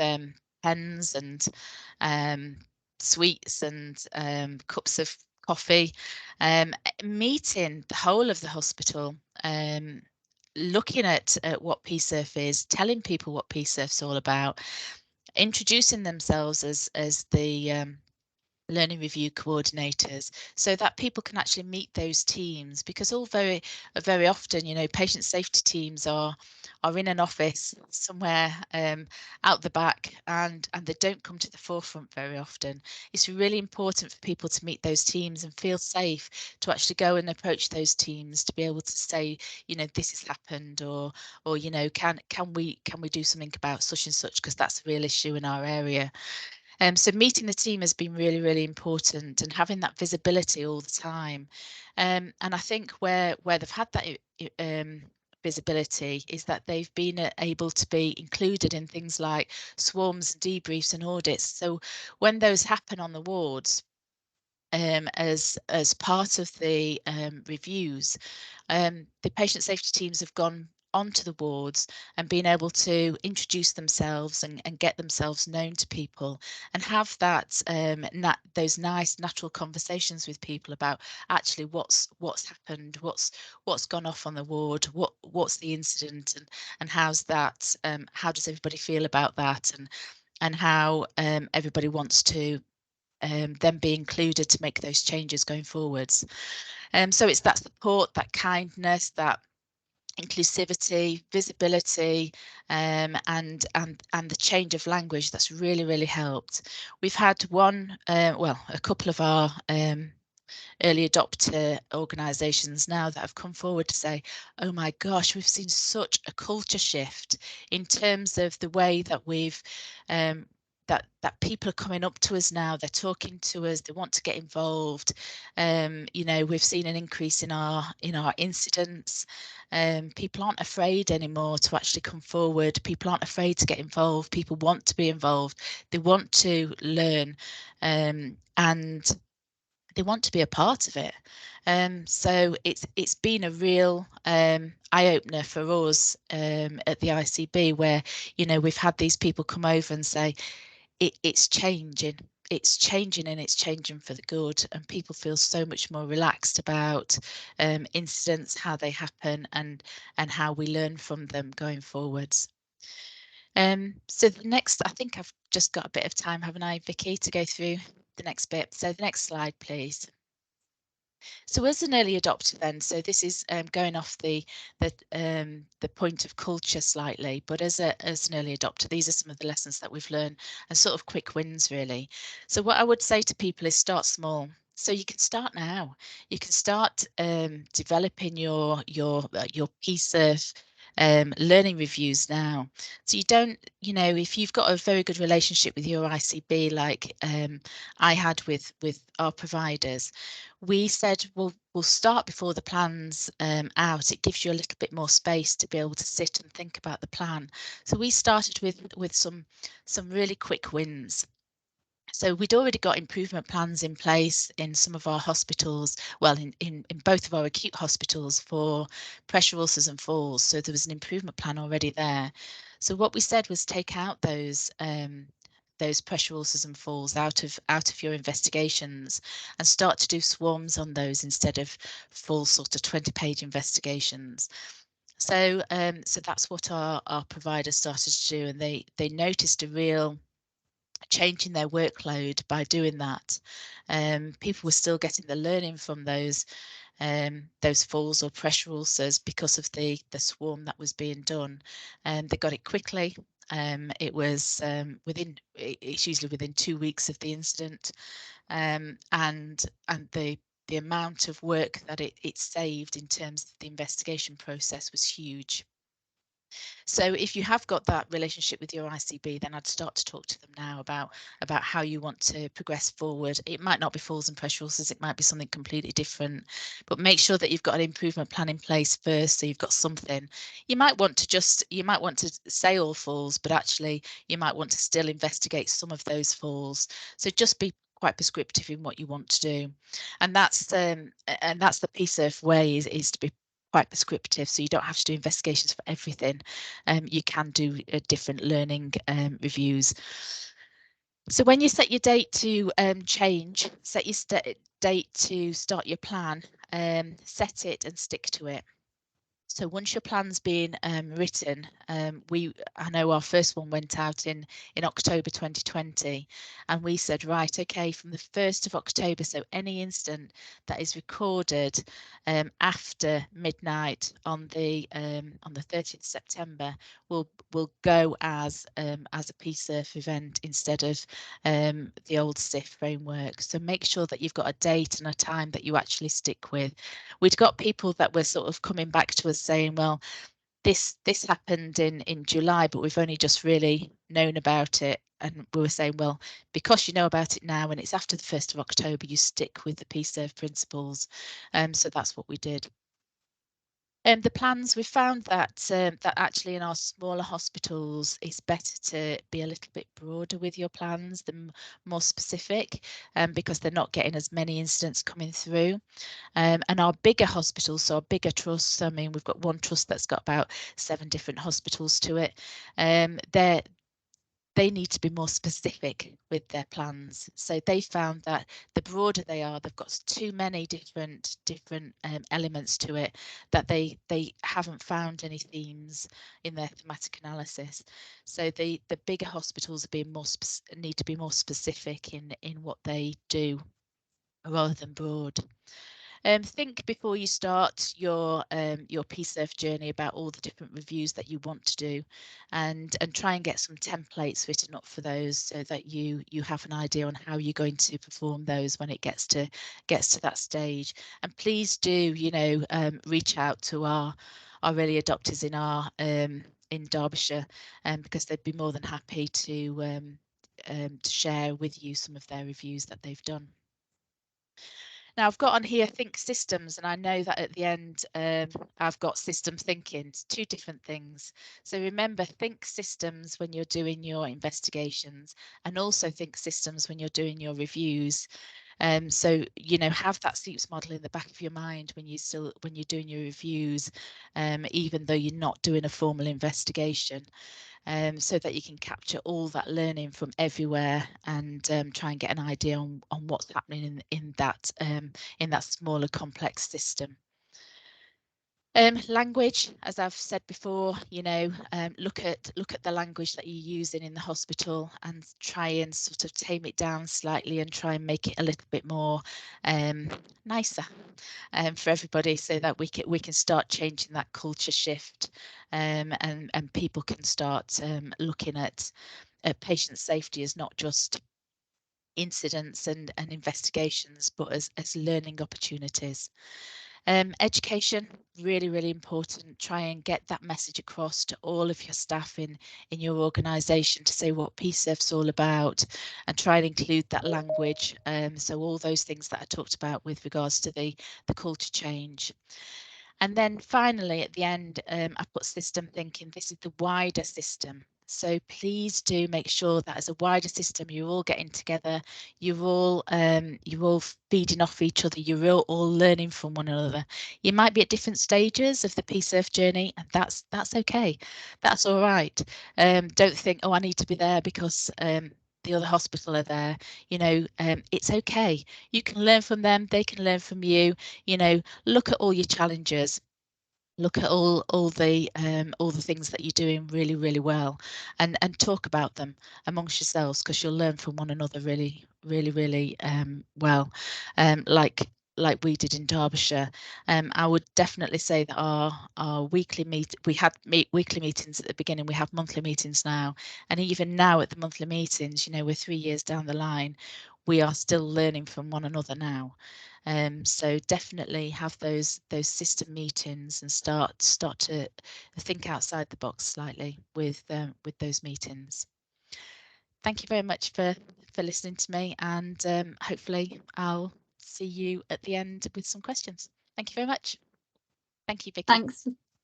pens and sweets and cups of coffee, meeting the whole of the hospital, looking at what PSIRF is, telling people what PSIRF's all about, introducing themselves as the learning review coordinators, so that people can actually meet those teams, because very often, you know, patient safety teams are in an office somewhere out the back, and they don't come to the forefront very often. It's really important for people to meet those teams and feel safe to actually go and approach those teams, to be able to say, you know, this has happened, or you know, can we do something about such and such, because that's a real issue in our area. So meeting the team has been really important, and having that visibility all the time. And I think where they've had that visibility is that they've been able to be included in things like swarms and debriefs and audits. So when those happen on the wards, as part of the reviews, the patient safety teams have gone onto the wards and been able to introduce themselves and get themselves known to people, and have that those nice natural conversations with people about actually what's happened, what's gone off on the ward, what's the incident, and how's that, how does everybody feel about that, and how everybody wants to then be included to make those changes going forwards. So it's that support, that kindness, that inclusivity, visibility, and the change of language that's really helped. We've had a couple of our early adopter organisations now that have come forward to say, oh my gosh, we've seen such a culture shift in terms of the way that we've that people are coming up to us now, they're talking to us, they want to get involved. You know, we've seen an increase in our incidents. People aren't afraid anymore to actually come forward. People aren't afraid to get involved. People want to be involved. They want to learn, and they want to be a part of it. So it's been a real eye-opener for us at the ICB, where, you know, we've had these people come over and say, it's changing. it's changing, and it's changing for the good, and people feel so much more relaxed about incidents, how they happen, and how we learn from them going forwards. So the next, I think I've just got a bit of time, haven't I, Vicky, to go through the next bit. So the next slide, please. So as an early adopter then, so this is going off the point of culture slightly, but as an early adopter, these are some of the lessons that we've learned and sort of quick wins really. So what I would say to people is start small. So you can start now. You can start developing your PSIRF learning reviews now. So you don't, you know, if you've got a very good relationship with your ICB, like I had with our providers, we said we'll start before the plan's out. It gives you a little bit more space to be able to sit and think about the plan. So we started with some really quick wins. So we'd already got improvement plans in place in some of our hospitals, well, in both of our acute hospitals for pressure ulcers and falls. So there was an improvement plan already there. So what we said was take out those pressure ulcers and falls out of your investigations and start to do swarms on those instead of full sort of 20-page investigations. So so that's what our providers started to do, and they noticed a real change in their workload by doing that. People were still getting the learning from those falls or pressure ulcers because of the swarm that was being done. They got it quickly. It was it's usually within 2 weeks of the incident, and the amount of work that it saved in terms of the investigation process was huge. So if you have got that relationship with your ICB, then I'd start to talk to them now about how you want to progress forward. It might not be falls and pressure ulcers, it might be something completely different, but make sure that you've got an improvement plan in place first, so you've got something. You might want to say all falls, but actually you might want to still investigate some of those falls. So just be quite prescriptive in what you want to do, and that's the PSIRF way is to be quite prescriptive, so you don't have to do investigations for everything. You can do different learning reviews. So when you set your date to change, set your date to start your plan, set it and stick to it. So once your plan's been written, I know our first one went out in October 2020, and we said, right, okay, from the 1st of October, so any incident that is recorded after midnight on the 30th of September will go as a PSIRF event instead of the old SIF framework. So make sure that you've got a date and a time that you actually stick with. We'd got people that were sort of coming back to us saying, well, this happened in July, but we've only just really known about it. And we were saying, well, because you know about it now and it's after the 1st of October, you stick with the PSIRF principles. So that's what we did. The plans, we found that that actually in our smaller hospitals, it's better to be a little bit broader with your plans than more specific, because they're not getting as many incidents coming through. And our bigger hospitals, so our bigger trusts, I mean, we've got one trust that's got about 7 different hospitals to it. They need to be more specific with their plans. So they found that the broader they are, they've got too many different elements to it, that they haven't found any themes in their thematic analysis. So the bigger hospitals are being need to be more specific in what they do rather than broad. Think before you start your PSIRF journey about all the different reviews that you want to do, and try and get some templates written up for those so that you have an idea on how you're going to perform those when it gets to that stage. And please do, you know, reach out to our early adopters in our in Derbyshire, because they'd be more than happy to share with you some of their reviews that they've done. Now I've got on here think systems, and I know that at the end I've got system thinking. It's 2 different things. So remember, think systems when you're doing your investigations, and also think systems when you're doing your reviews. So, you know, have that sleeps model in the back of your mind when you're doing your reviews, even though you're not doing a formal investigation, so that you can capture all that learning from everywhere and try and get an idea on what's happening in that smaller complex system. Language, as I've said before, you know, look at the language that you're using in the hospital and try and sort of tame it down slightly and try and make it a little bit more nicer for everybody, so that we can start changing that culture shift, and people can start looking at patient safety as not just incidents and investigations, but as learning opportunities. Education, really important. Try and get that message across to all of your staff in your organisation to say what PSIRF's all about, and try and include that language. So all those things that I talked about with regards to the culture change. And then finally, at the end, I put system thinking. This is the wider system. So please do make sure that as a wider system, you're all getting together, you're all feeding off each other, you're all learning from one another. You might be at different stages of the PSIRF journey, and that's okay. That's all right. Don't think, oh, I need to be there because the other hospital are there. You know, it's okay. You can learn from them, they can learn from you. You know, look at all your challenges. Look at all the things that you're doing really well, and talk about them amongst yourselves, because you'll learn from one another really well, like we did in Derbyshire. I would definitely say that our weekly we had weekly meetings at the beginning. We have monthly meetings now, and even now at the monthly meetings, you know, we're 3 years down the line, we are still learning from one another now. So definitely have those system meetings and start to think outside the box slightly with those meetings. Thank you very much for listening to me, and hopefully I'll see you at the end with some questions. Thank you very much. Thank you, Vicky.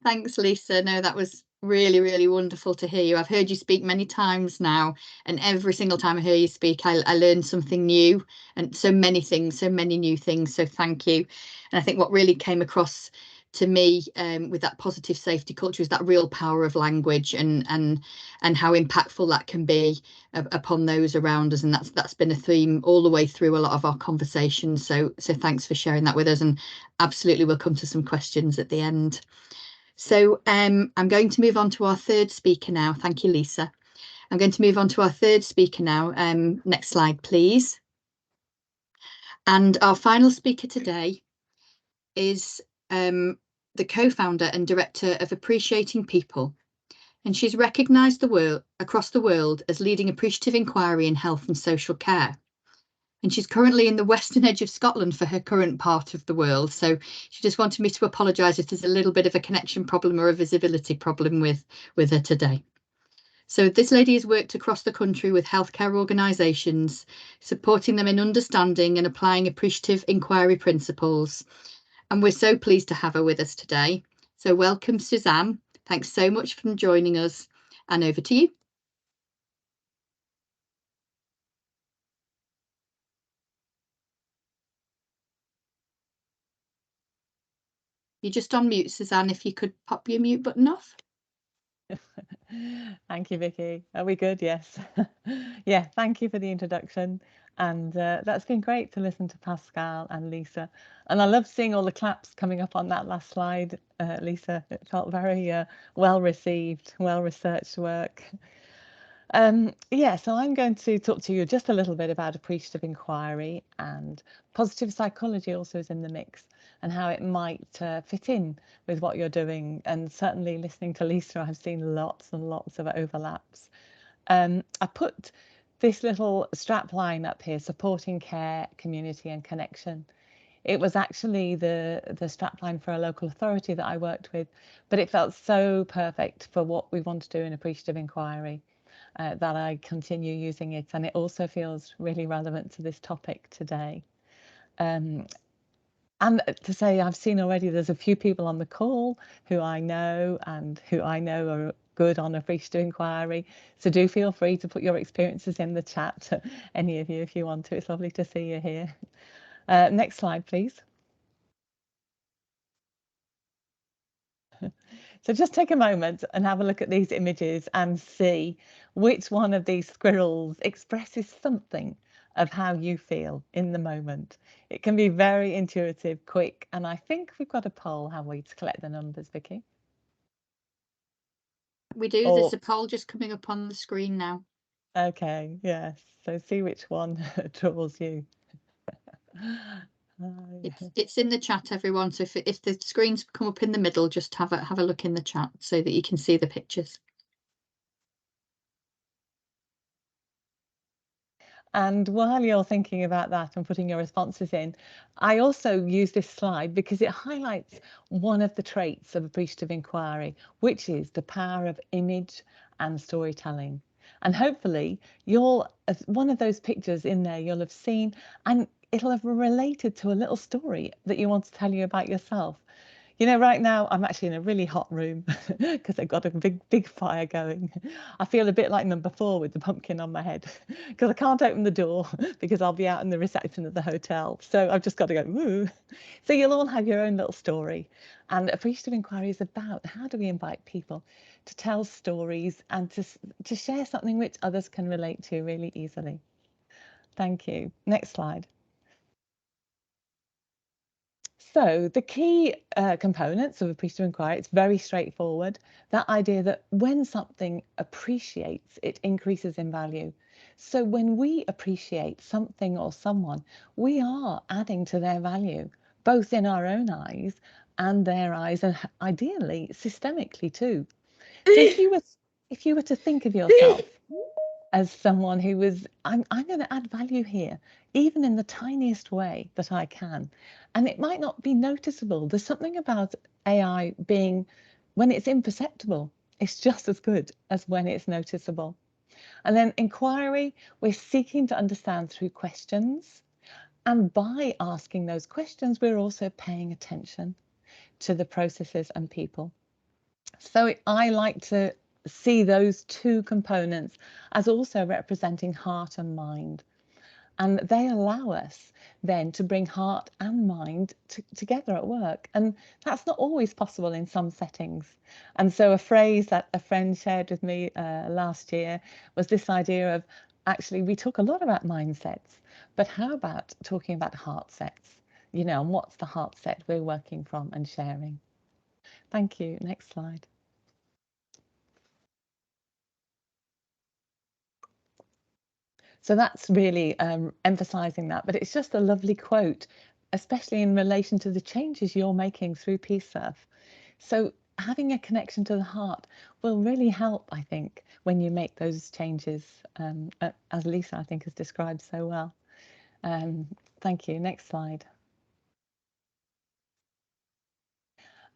Thanks, Lisa. No, that was really wonderful to hear you. I've heard you speak many times now, and every single time I hear you speak, I learn something new, and so many things, so many new things. So thank you. And I think what really came across to me with that positive safety culture is that real power of language, and how impactful that can be upon those around us. And that's been a theme all the way through a lot of our conversations. So thanks for sharing that with us, and absolutely we'll come to some questions at the end. So I'm going to move on to our third speaker now. Thank you, Lisa. I'm going to move on to our third speaker now. Next slide, please. And our final speaker today is the co-founder and director of Appreciating People. And she's recognised across the world as leading appreciative inquiry in health and social care. And she's currently in the western edge of Scotland for her current part of the world. So she just wanted me to apologise if there's a little bit of a connection problem or a visibility problem with her today. So this lady has worked across the country with healthcare organisations, supporting them in understanding and applying appreciative inquiry principles. And we're so pleased to have her with us today. So welcome, Suzanne. Thanks so much for joining us, and over to you. You're just on mute, Suzanne, if you could pop your mute button off. Thank you, Vicky. Are we good? Yes. Yeah, thank you for the introduction. And that's been great to listen to Pascal and Lisa. And I love seeing all the claps coming up on that last slide, Lisa. It felt very well received, well researched work. Yeah, so I'm going to talk to you just a little bit about appreciative inquiry, and positive psychology also is in the mix, and how it might fit in with what you're doing. And certainly listening to Lisa, I've seen lots and lots of overlaps. I put this little strap line up here: supporting care, community and connection. It was actually the strap line for a local authority that I worked with, but it felt so perfect for what we want to do in appreciative inquiry. That I continue using it, and it also feels really relevant to this topic today. And to say, I've seen already there's a few people on the call who I know and who I know are good on appreciative inquiry. So do feel free to put your experiences in the chat, any of you, if you want to. It's lovely to see you here. Next slide, please. So just take a moment and have a look at these images and see which one of these squirrels expresses something of how you feel in the moment. It can be very intuitive, quick, and I think we've got a poll, have we, to collect the numbers, Vicky? We do. There's a poll just coming up on the screen now. Okay, yes. So see which one draws you. It's in the chat, everyone. So if the screens come up in the middle, just have a look in the chat so that you can see the pictures. And while you're thinking about that and putting your responses in, I also use this slide because it highlights one of the traits of appreciative inquiry, which is the power of image and storytelling. And hopefully you'll, as one of those pictures in there, you'll have seen, and it'll have related to a little story that you want to tell you about yourself. You know, right now I'm actually in a really hot room because I've got a big fire going. I feel a bit like number 4 with the pumpkin on my head because I can't open the door because I'll be out in the reception of the hotel. So I've just got to go, woo. So you'll all have your own little story. And appreciative inquiry is about how do we invite people to tell stories and to share something which others can relate to really easily. Thank you. Next slide. So the key components of appreciative inquiry, it's very straightforward. That idea that when something appreciates, it increases in value. So when we appreciate something or someone, we are adding to their value, both in our own eyes and their eyes, and ideally systemically too. So if you were to think of yourself as someone who was, I'm going to add value here, even in the tiniest way that I can. And it might not be noticeable. There's something about AI being, when it's imperceptible, it's just as good as when it's noticeable. And then inquiry, we're seeking to understand through questions. And by asking those questions, we're also paying attention to the processes and people. So I like to see those two components as also representing heart and mind. And they allow us then to bring heart and mind together at work. And that's not always possible in some settings. And so a phrase that a friend shared with me last year was this idea of, actually, we talk a lot about mindsets, but how about talking about heart sets? You know, and what's the heart set we're working from and sharing? Thank you. Next slide. So that's really emphasising that, but it's just a lovely quote, especially in relation to the changes you're making through PSIRF. So having a connection to the heart will really help, I think, when you make those changes, as Lisa, I think, has described so well. Thank you. Next slide.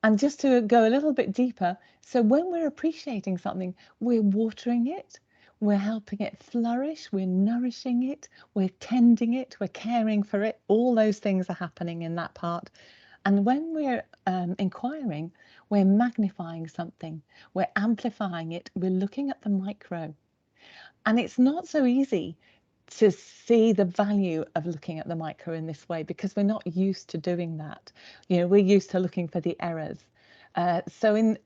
And just to go a little bit deeper, so when we're appreciating something, we're watering it, we're helping it flourish, we're nourishing it, we're tending it, we're caring for it. All those things are happening in that part. And when we're inquiring, we're magnifying something, we're amplifying it, we're looking at the micro. And it's not so easy to see the value of looking at the micro in this way because we're not used to doing that. You know, we're used to looking for the errors. So in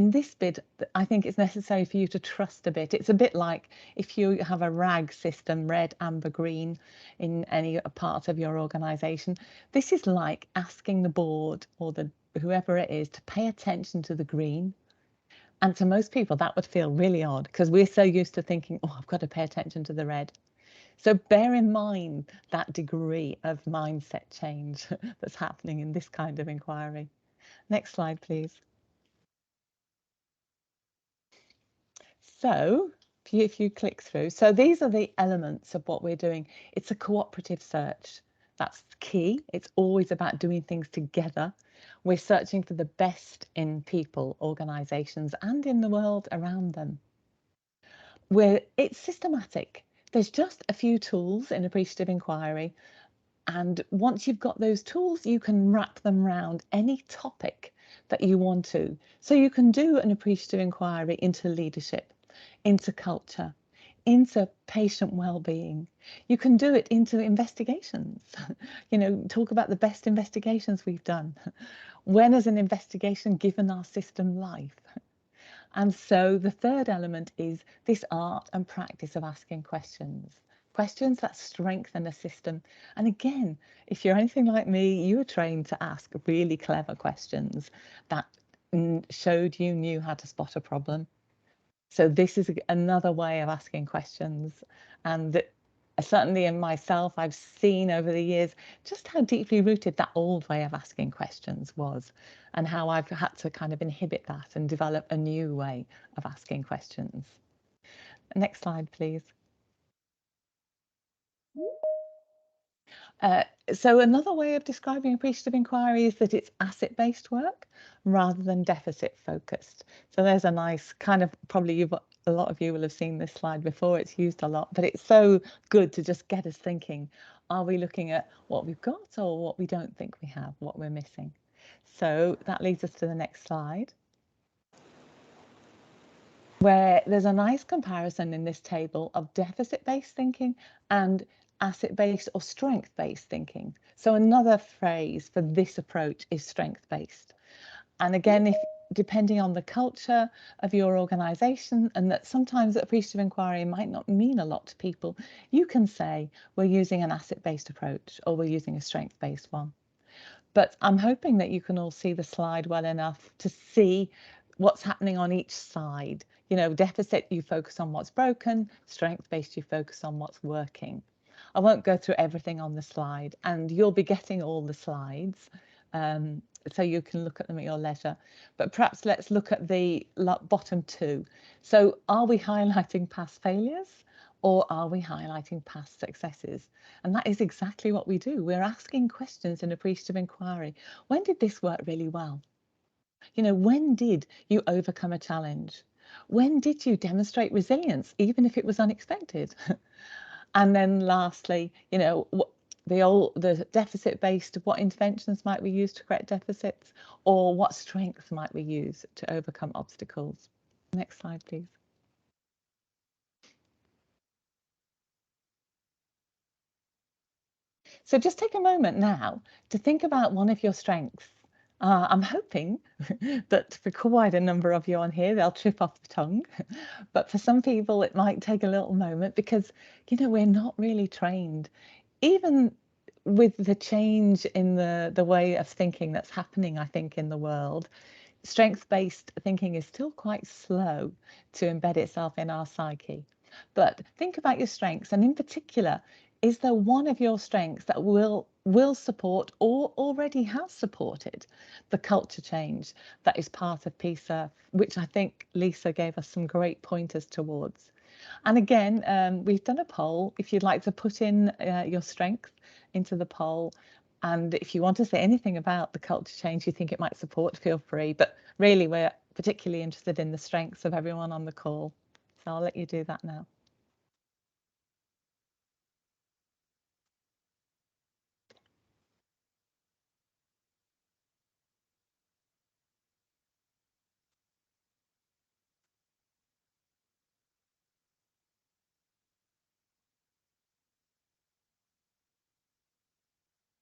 this bit, I think it's necessary for you to trust a bit. It's a bit like if you have a RAG system, red, amber, green, in any part of your organisation. This is like asking the board or whoever it is to pay attention to the green. And to most people, that would feel really odd because we're so used to thinking, oh, I've got to pay attention to the red. So bear in mind that degree of mindset change that's happening in this kind of inquiry. Next slide, please. So if you click through, so these are the elements of what we're doing. It's a cooperative search. That's key. It's always about doing things together. We're searching for the best in people, organisations, and in the world around them. It's systematic. There's just a few tools in appreciative inquiry. And once you've got those tools, you can wrap them around any topic that you want to. So you can do an appreciative inquiry into leadership, into culture, into patient well-being. You can do it into investigations. You know, talk about the best investigations we've done. When has an investigation given our system life? And so the third element is this art and practice of asking questions. Questions that strengthen a system. And again, if you're anything like me, you were trained to ask really clever questions that showed you knew how to spot a problem. So this is another way of asking questions. And certainly in myself, I've seen over the years just how deeply rooted that old way of asking questions was, and how I've had to kind of inhibit that and develop a new way of asking questions. Next slide, please. So another way of describing appreciative inquiry is that it's asset-based work rather than deficit-focused. So there's a nice kind of, probably a lot of you will have seen this slide before, it's used a lot, but it's so good to just get us thinking, are we looking at what we've got or what we don't think we have, what we're missing? So that leads us to the next slide, where there's a nice comparison in this table of deficit-based thinking and asset-based or strength-based thinking. So another phrase for this approach is strength-based. And again, if depending on the culture of your organisation, and that sometimes appreciative inquiry might not mean a lot to people, you can say we're using an asset-based approach or we're using a strength-based one. But I'm hoping that you can all see the slide well enough to see what's happening on each side. You know, deficit, you focus on what's broken, strength-based, you focus on what's working. I won't go through everything on the slide, and you'll be getting all the slides, so you can look at them at your leisure. But perhaps let's look at the bottom two. So are we highlighting past failures, or are we highlighting past successes? And that is exactly what we do. We're asking questions in appreciative inquiry. When did this work really well? You know, when did you overcome a challenge? When did you demonstrate resilience, even if it was unexpected? And then lastly, you know, the deficit-based, what interventions might we use to correct deficits, or what strengths might we use to overcome obstacles? Next slide, please. So just take a moment now to think about one of your strengths. I'm hoping that for quite a number of you on here, they'll trip off the tongue. But for some people, it might take a little moment because, you know, we're not really trained. Even with the change in the way of thinking that's happening, I think, in the world, strength-based thinking is still quite slow to embed itself in our psyche. But think about your strengths, and in particular, is there one of your strengths that will support or already has supported the culture change that is part of PSIRF, which I think Lisa gave us some great pointers towards. And again, we've done a poll. If you'd like to put in your strength into the poll, and if you want to say anything about the culture change you think it might support, feel free. But really, we're particularly interested in the strengths of everyone on the call. So I'll let you do that now.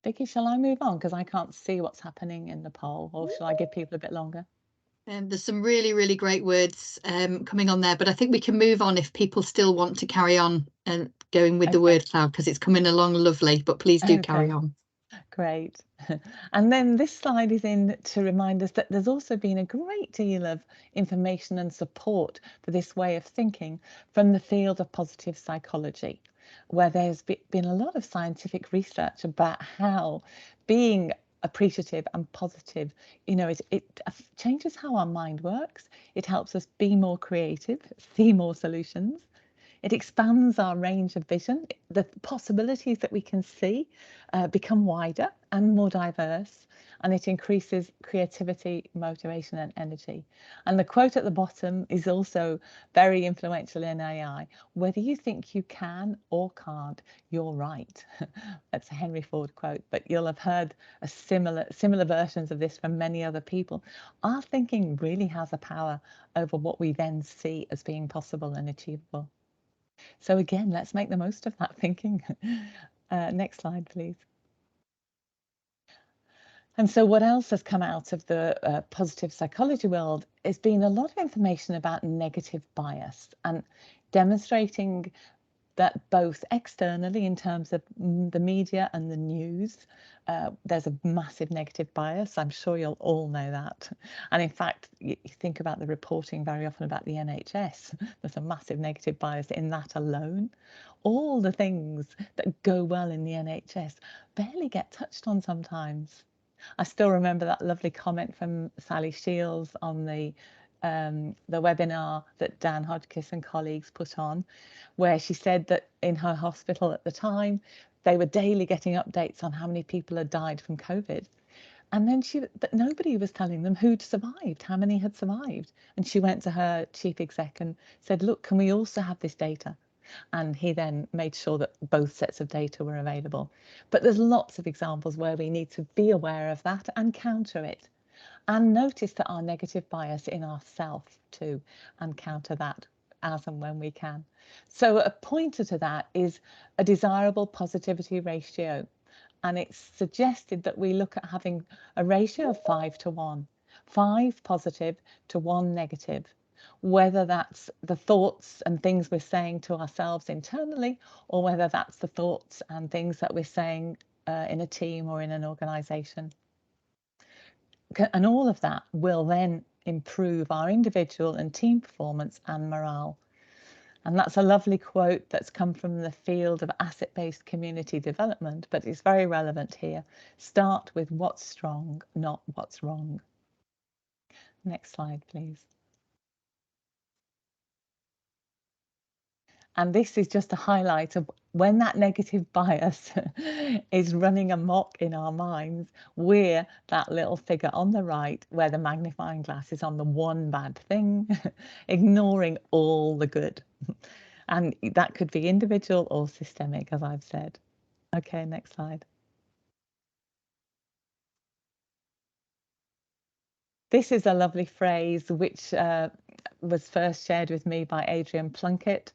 Vicky, shall I move on? Because I can't see what's happening in the poll, or shall I give people a bit longer? There's some really, really great words coming on there, but I think we can move on if people still want to carry on and going with the word cloud, because it's coming along lovely, but please do carry on. Great. And then this slide is in to remind us that there's also been a great deal of information and support for this way of thinking from the field of positive psychology, where there's been a lot of scientific research about how being appreciative and positive, you know, it changes how our mind works. It helps us be more creative, see more solutions. It expands our range of vision. The possibilities that we can see become wider and more diverse, and it increases creativity, motivation, and energy. And the quote at the bottom is also very influential in AI. Whether you think you can or can't, you're right. That's a Henry Ford quote, but you'll have heard a similar versions of this from many other people. Our thinking really has a power over what we then see as being possible and achievable. So again, let's make the most of that thinking. Next slide, please. And so what else has come out of the positive psychology world has been a lot of information about negative bias and demonstrating that both externally in terms of the media and the news, there's a massive negative bias. I'm sure you'll all know that. And in fact, you think about the reporting very often about the NHS, there's a massive negative bias in that alone. All the things that go well in the NHS barely get touched on sometimes. I still remember that lovely comment from Sally Shields on the webinar that Dan Hodgkiss and colleagues put on, where she said that in her hospital at the time, they were daily getting updates on how many people had died from COVID. And then but nobody was telling them who'd survived, how many had survived. And she went to her chief exec and said, look, can we also have this data? And he then made sure that both sets of data were available. But there's lots of examples where we need to be aware of that and counter it, and notice that our negative bias in ourselves too, and counter that as and when we can. So a pointer to that is a desirable positivity ratio, and it's suggested that we look at having a ratio of 5 to 1, 5 positive to 1 negative, whether that's the thoughts and things we're saying to ourselves internally, or whether that's the thoughts and things that we're saying in a team or in an organization. And all of that will then improve our individual and team performance and morale. And that's a lovely quote that's come from the field of asset-based community development, but it's very relevant here. Start with what's strong, not what's wrong. Next slide, please. And this is just a highlight of when that negative bias is running amok in our minds, we're that little figure on the right where the magnifying glass is on the one bad thing, ignoring all the good. And that could be individual or systemic, as I've said. Okay, next slide. This is a lovely phrase which was first shared with me by Adrian Plunkett.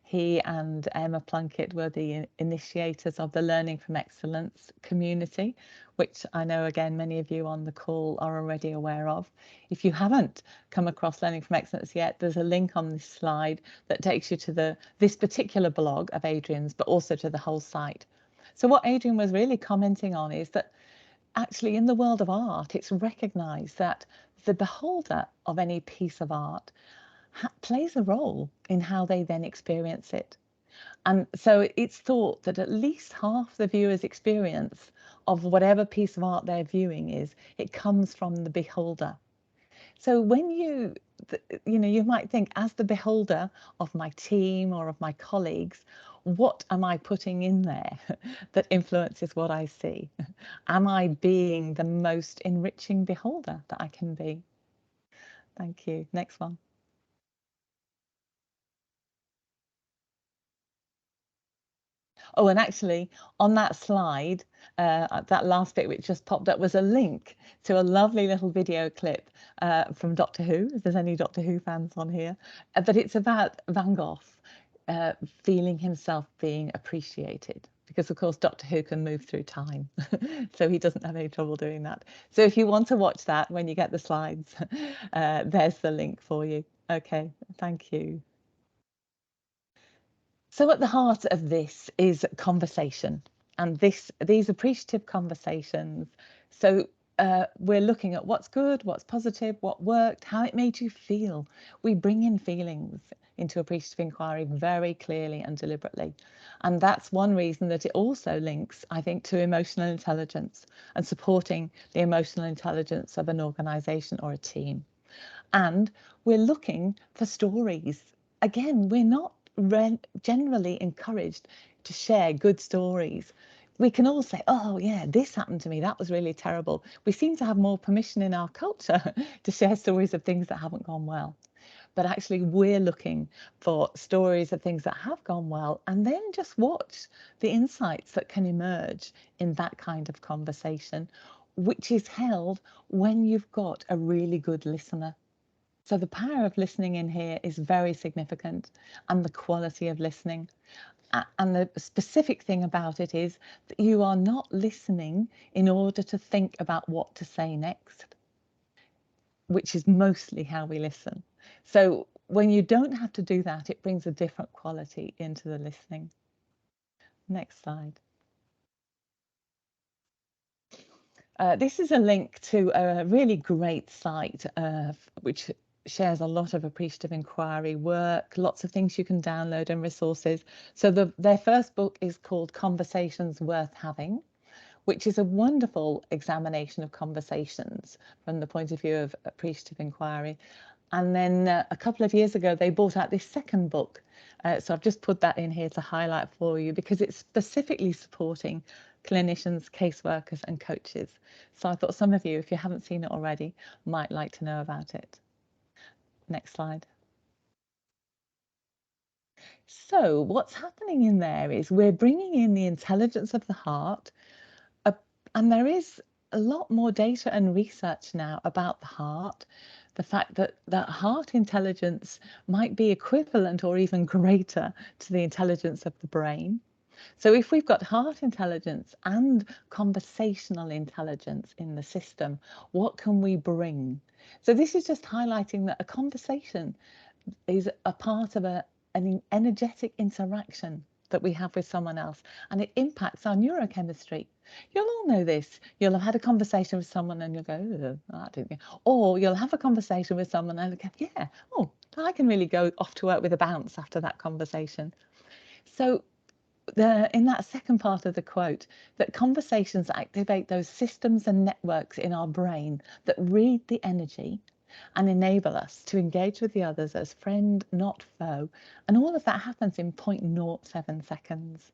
He and Emma Plunkett were the initiators of the Learning from Excellence community, which I know, again, many of you on the call are already aware of. If you haven't come across Learning from Excellence yet, there's a link on this slide that takes you to this particular blog of Adrian's, but also to the whole site. So what Adrian was really commenting on is that actually in the world of art, it's recognised that the beholder of any piece of art plays a role in how they then experience it. And so it's thought that at least half the viewer's experience of whatever piece of art they're viewing it comes from the beholder. So when you might think, as the beholder of my team or of my colleagues, what am I putting in there that influences what I see? Am I being the most enriching beholder that I can be? Thank you. Next one. Oh, and actually on that slide, that last bit which just popped up was a link to a lovely little video clip from Doctor Who, if there's any Doctor Who fans on here, but it's about Van Gogh feeling himself being appreciated, because of course Doctor Who can move through time, so he doesn't have any trouble doing that. So if you want to watch that when you get the slides, there's the link for you. Okay, thank you. So at the heart of this is conversation, and these appreciative conversations. So we're looking at what's good, what's positive, what worked, how it made you feel. We bring in feelings into appreciative inquiry very clearly and deliberately. And that's one reason that it also links, I think, to emotional intelligence and supporting the emotional intelligence of an organisation or a team. And we're looking for stories. Again, we're not generally encouraged to share good stories. We can all say, oh yeah, this happened to me, that was really terrible. We seem to have more permission in our culture to share stories of things that haven't gone well. But actually we're looking for stories of things that have gone well, and then just watch the insights that can emerge in that kind of conversation, which is held when you've got a really good listener. So the power of listening in here is very significant, and the quality of listening. And the specific thing about it is that you are not listening in order to think about what to say next, which is mostly how we listen. So when you don't have to do that, it brings a different quality into the listening. Next slide. This is a link to a really great site which shares a lot of appreciative inquiry work, lots of things you can download and resources. So their first book is called Conversations Worth Having, which is a wonderful examination of conversations from the point of view of appreciative inquiry. And then a couple of years ago, they brought out this second book. So I've just put that in here to highlight for you because it's specifically supporting clinicians, caseworkers and coaches. So I thought some of you, if you haven't seen it already, might like to know about it. Next slide. So what's happening in there is we're bringing in the intelligence of the heart, and there is a lot more data and research now about the heart, the fact that heart intelligence might be equivalent or even greater to the intelligence of the brain. So if we've got heart intelligence and conversational intelligence in the system, what can we bring? So this is just highlighting that a conversation is a part of an energetic interaction that we have with someone else, and it impacts our neurochemistry. You'll all know this. You'll have had a conversation with someone and you'll go, oh, I didn't. Or you'll have a conversation with someone and go, yeah, oh, I can really go off to work with a bounce after that conversation. So in that second part of the quote, that conversations activate those systems and networks in our brain that read the energy and enable us to engage with the others as friend, not foe. And all of that happens in 0.07 seconds.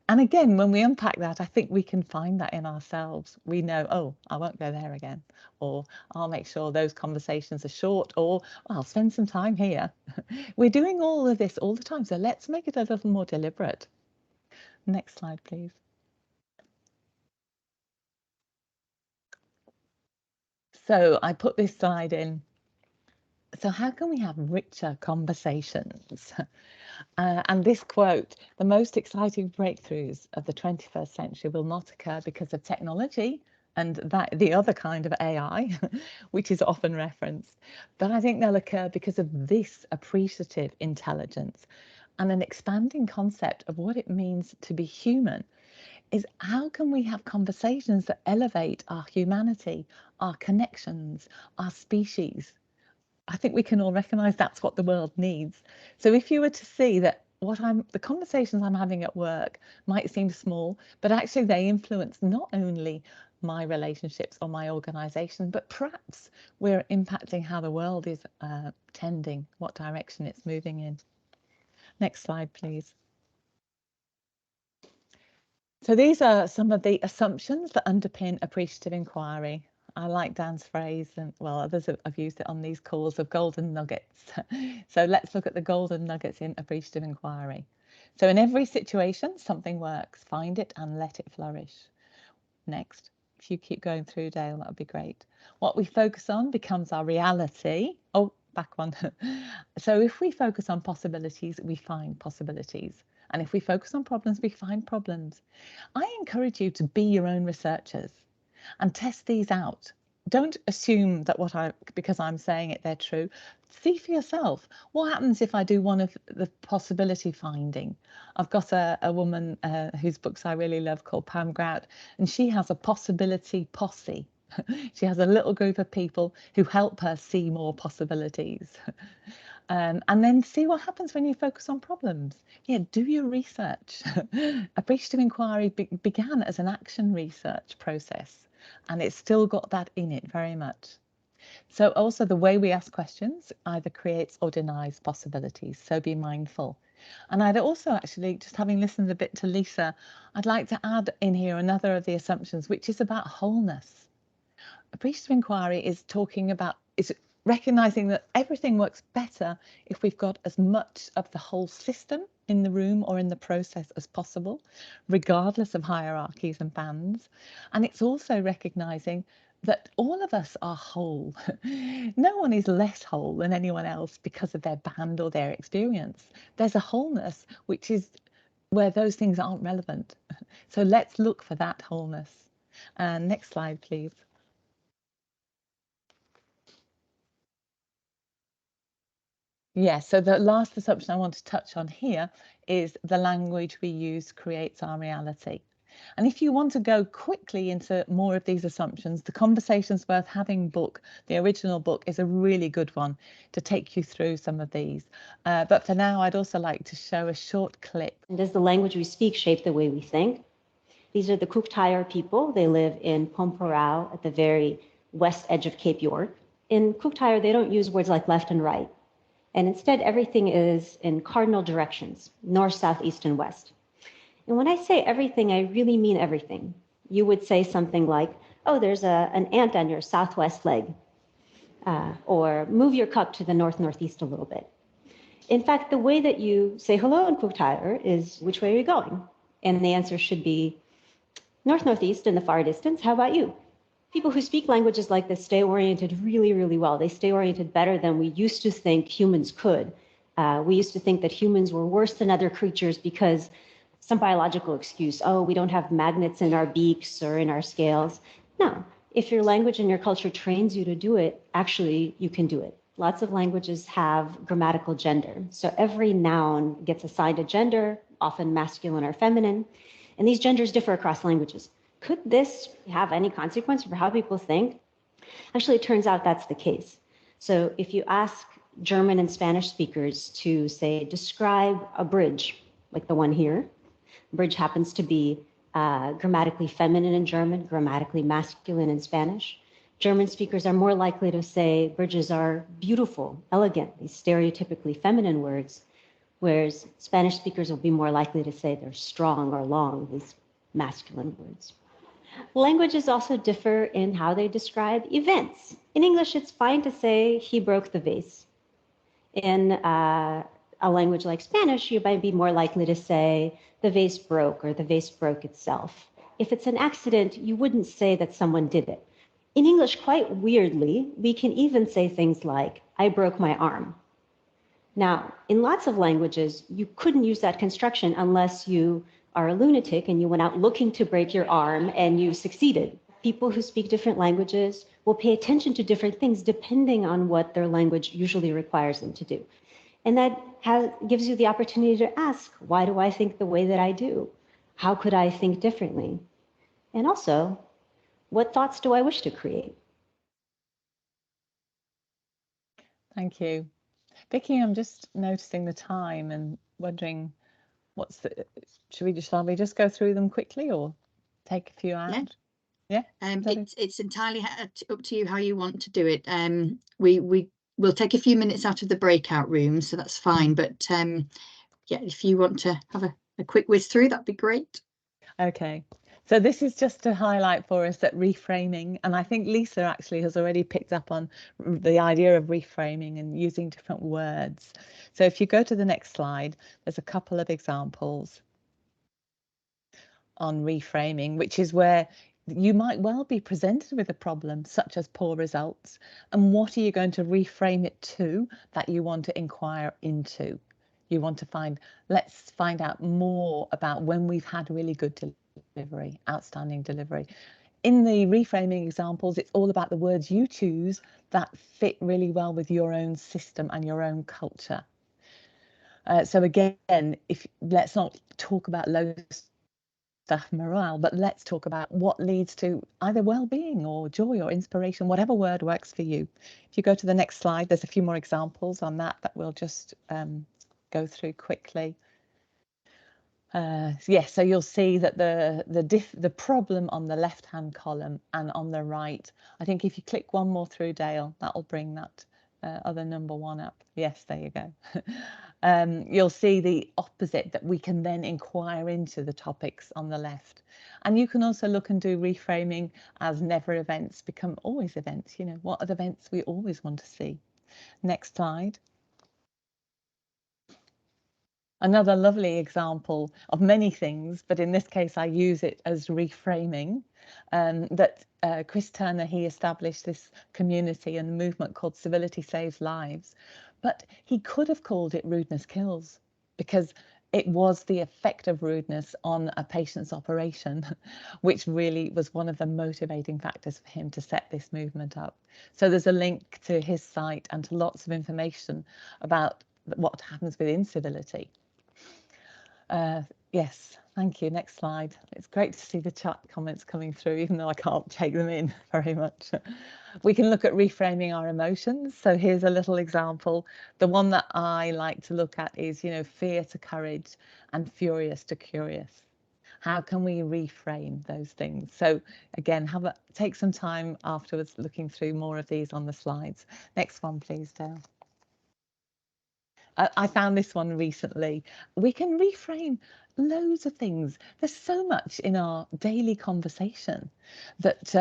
And again, when we unpack that, I think we can find that in ourselves. We know, oh, I won't go there again, or I'll make sure those conversations are short, or I'll spend some time here. We're doing all of this all the time, so let's make it a little more deliberate. Next slide, please. So I put this slide in. So how can we have richer conversations? And this quote, the most exciting breakthroughs of the 21st century will not occur because of technology and the other kind of AI, which is often referenced, but I think they'll occur because of this appreciative intelligence and an expanding concept of what it means to be human. Is how can we have conversations that elevate our humanity, our connections, our species? I think we can all recognise that's what the world needs. So if you were to see that the conversations I'm having at work might seem small, but actually they influence not only my relationships or my organisation, but perhaps we're impacting how the world is tending, what direction it's moving in. Next slide, please. So these are some of the assumptions that underpin appreciative inquiry. I like Dan's phrase, and well, others have used it on these calls, of golden nuggets. So let's look at the golden nuggets in appreciative inquiry. So in every situation, something works. Find it and let it flourish. Next. If you keep going through, Dale, that would be great. What we focus on becomes our reality. Oh, back one. So if we focus on possibilities, we find possibilities. And if we focus on problems, we find problems. I encourage you to be your own researchers and test these out. Don't assume that because I'm saying it, they're true. See for yourself. What happens if I do one of the possibility finding? I've got a woman whose books I really love called Pam Grout, and she has a possibility posse. She has a little group of people who help her see more possibilities. And then see what happens when you focus on problems. Yeah, do your research. Appreciative inquiry began as an action research process, and it's still got that in it very much. So also the way we ask questions either creates or denies possibilities. So be mindful And I'd also actually, just having listened a bit to Lisa, I'd like to add in here another of the assumptions, which is about wholeness. Appreciative inquiry is talking about, is recognizing that everything works better if we've got as much of the whole system in the room or in the process as possible, regardless of hierarchies and bands. And it's also recognizing that all of us are whole. No one is less whole than anyone else because of their band or their experience. There's a wholeness which is where those things aren't relevant. So let's look for that wholeness. And next slide, please. Yeah, so the last assumption I want to touch on here is the language we use creates our reality. And if you want to go quickly into more of these assumptions, the Conversations Worth Having book, the original book, is a really good one to take you through some of these. But for now, I'd also like to show a short clip. Does the language we speak shape the way we think? These are the Cook-Tire people. They live in Pomporao at the very west edge of Cape York. In Cook-Tire, they don't use words like left and right. And instead, everything is in cardinal directions, north, south, east, and west. And when I say everything, I really mean everything. You would say something like, oh, there's an ant on your southwest leg, or move your cup to the north-northeast a little bit. In fact, the way that you say hello in Cook-Tire is, which way are you going? And the answer should be north-northeast in the far distance. How about you? People who speak languages like this stay oriented really, really well. They stay oriented better than we used to think humans could. We used to think that humans were worse than other creatures because some biological excuse, oh, we don't have magnets in our beaks or in our scales. No, if your language and your culture trains you to do it, actually, you can do it. Lots of languages have grammatical gender. So every noun gets assigned a gender, often masculine or feminine, and these genders differ across languages. Could this have any consequence for how people think? Actually, it turns out that's the case. So if you ask German and Spanish speakers to, say, describe a bridge, like the one here, bridge happens to be grammatically feminine in German, grammatically masculine in Spanish. German speakers are more likely to say bridges are beautiful, elegant, these stereotypically feminine words, whereas Spanish speakers will be more likely to say they're strong or long, these masculine words. Languages also differ in how they describe events. In English, it's fine to say he broke the vase. In a language like Spanish, you might be more likely to say the vase broke or the vase broke itself. If it's an accident, you wouldn't say that someone did it. In English, quite weirdly, we can even say things like, I broke my arm. Now, in lots of languages, you couldn't use that construction unless you are a lunatic and you went out looking to break your arm and you succeeded. People who speak different languages will pay attention to different things depending on what their language usually requires them to do. And that gives you the opportunity to ask, why do I think the way that I do? How could I think differently? And also, what thoughts do I wish to create? Thank you. Vicky, I'm just noticing the time and wondering shall we just go through them quickly or take a few out? Yeah. It's entirely up to you how you want to do it. We'll take a few minutes out of the breakout room, so that's fine. But yeah, if you want to have a quick whiz through, that'd be great. Okay. So this is just to highlight for us that reframing, and I think Lisa actually has already picked up on the idea of reframing and using different words. So if you go to the next slide, there's a couple of examples on reframing, which is where you might well be presented with a problem such as poor results, and what are you going to reframe it to that you want to inquire into? You want to let's find out more about when we've had really good delivery, outstanding delivery. In the reframing examples, it's all about the words you choose that fit really well with your own system and your own culture. So again, let's not talk about low staff morale, but let's talk about what leads to either well-being or joy or inspiration, whatever word works for you. If you go to the next slide, there's a few more examples on that we'll just go through quickly. Yes, so you'll see that the problem on the left-hand column and on the right, I think if you click one more through, Dale, that'll bring that other number one up. Yes, there you go. you'll see the opposite, that we can then inquire into the topics on the left. And you can also look and do reframing as never events become always events. You know, what are the events we always want to see? Next slide. Another lovely example of many things, but in this case I use it as reframing, that Chris Turner, he established this community and movement called Civility Saves Lives, but he could have called it Rudeness Kills, because it was the effect of rudeness on a patient's operation, which really was one of the motivating factors for him to set this movement up. So there's a link to his site and to lots of information about what happens with incivility. Yes, thank you. Next slide. It's great to see the chat comments coming through, even though I can't take them in very much. We can look at reframing our emotions. So here's a little example. The one that I like to look at is, you know, fear to courage and furious to curious. How can we reframe those things? So again, take some time afterwards looking through more of these on the slides. Next one, please, Dale. I found this one recently. We can reframe loads of things. There's so much in our daily conversation that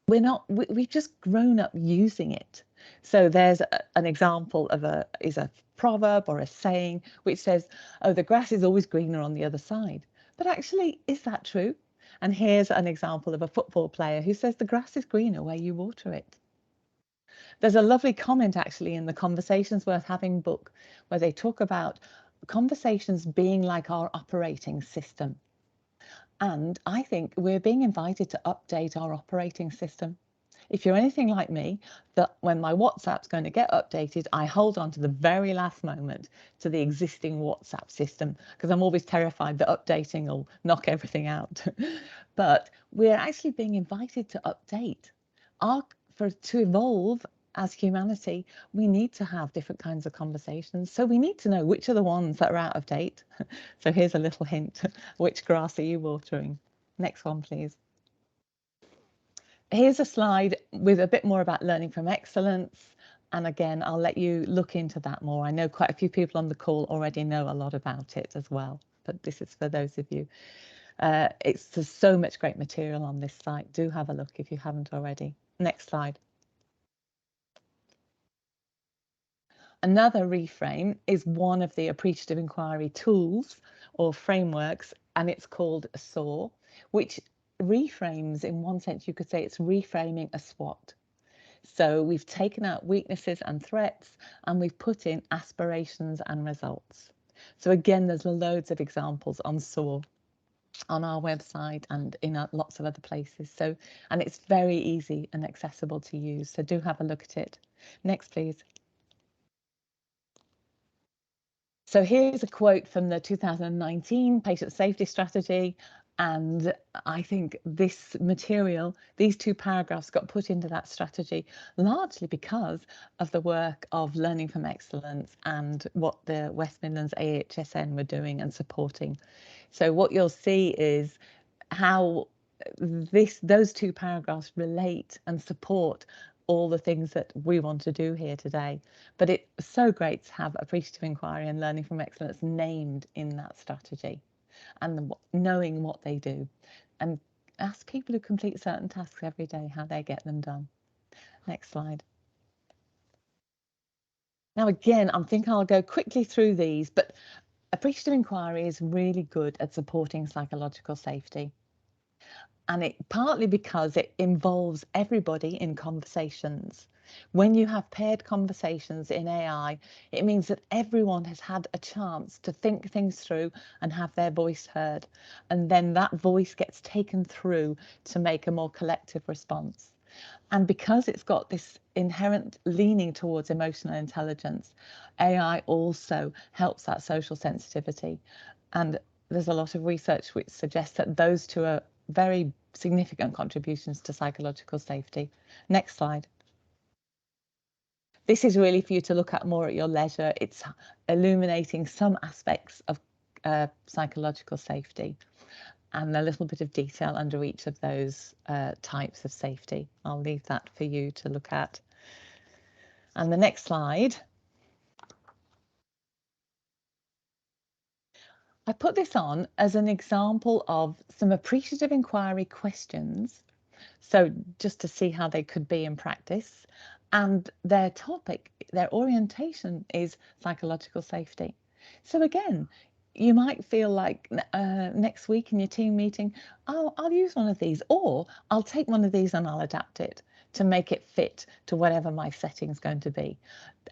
we've just grown up using it. So there's an example of a proverb or a saying which says, oh, the grass is always greener on the other side. But actually, is that true? And here's an example of a football player who says the grass is greener where you water it. There's a lovely comment actually in the Conversations Worth Having book where they talk about conversations being like our operating system. And I think we're being invited to update our operating system. If you're anything like me, that when my WhatsApp's going to get updated, I hold on to the very last moment to the existing WhatsApp system, because I'm always terrified that updating will knock everything out. But we're actually being invited to update. To evolve as humanity, we need to have different kinds of conversations. So we need to know which are the ones that are out of date. So here's a little hint. Which grass are you watering? Next one, please. Here's a slide with a bit more about learning from excellence. And again, I'll let you look into that more. I know quite a few people on the call already know a lot about it as well, but this is for those of you. There's so much great material on this site. Do have a look if you haven't already. Next slide. Another reframe is one of the appreciative inquiry tools or frameworks, and it's called SOAR, which reframes, in one sense, you could say it's reframing a SWOT. So we've taken out weaknesses and threats, and we've put in aspirations and results. So again, there's loads of examples on SOAR on our website and in lots of other places. So, and it's very easy and accessible to use. So do have a look at it. Next, please. So here's a quote from the 2019 Patient Safety Strategy. And I think this material, these two paragraphs got put into that strategy largely because of the work of Learning from Excellence and what the West Midlands AHSN were doing and supporting. So what you'll see is how those two paragraphs relate and support all the things that we want to do here today. But it's so great to have appreciative inquiry and learning from excellence named in that strategy, and knowing what they do, and ask people who complete certain tasks every day how they get them done. Next slide. Now again, I think I'll go quickly through these, but appreciative inquiry is really good at supporting psychological safety. And it partly because it involves everybody in conversations. When you have paired conversations in AI, it means that everyone has had a chance to think things through and have their voice heard. And then that voice gets taken through to make a more collective response. And because it's got this inherent leaning towards emotional intelligence, AI also helps that social sensitivity. And there's a lot of research which suggests that those two are very significant contributions to psychological safety. Next slide. This is really for you to look at more at your leisure. It's illuminating some aspects of psychological safety and a little bit of detail under each of those types of safety. I'll leave that for you to look at. And the next slide I put this on as an example of some appreciative inquiry questions. So just to see how they could be in practice. And their topic, their orientation is psychological safety. So again, you might feel like next week in your team meeting, oh, I'll use one of these, or I'll take one of these and I'll adapt it to make it fit to whatever my setting is going to be.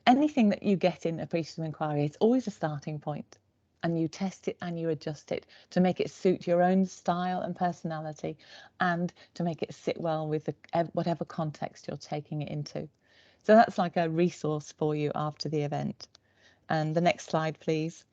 Anything that you get in appreciative inquiry, it's always a starting point, and you test it and you adjust it to make it suit your own style and personality, and to make it sit well with whatever context you're taking it into. So that's like a resource for you after the event. And the next slide, please.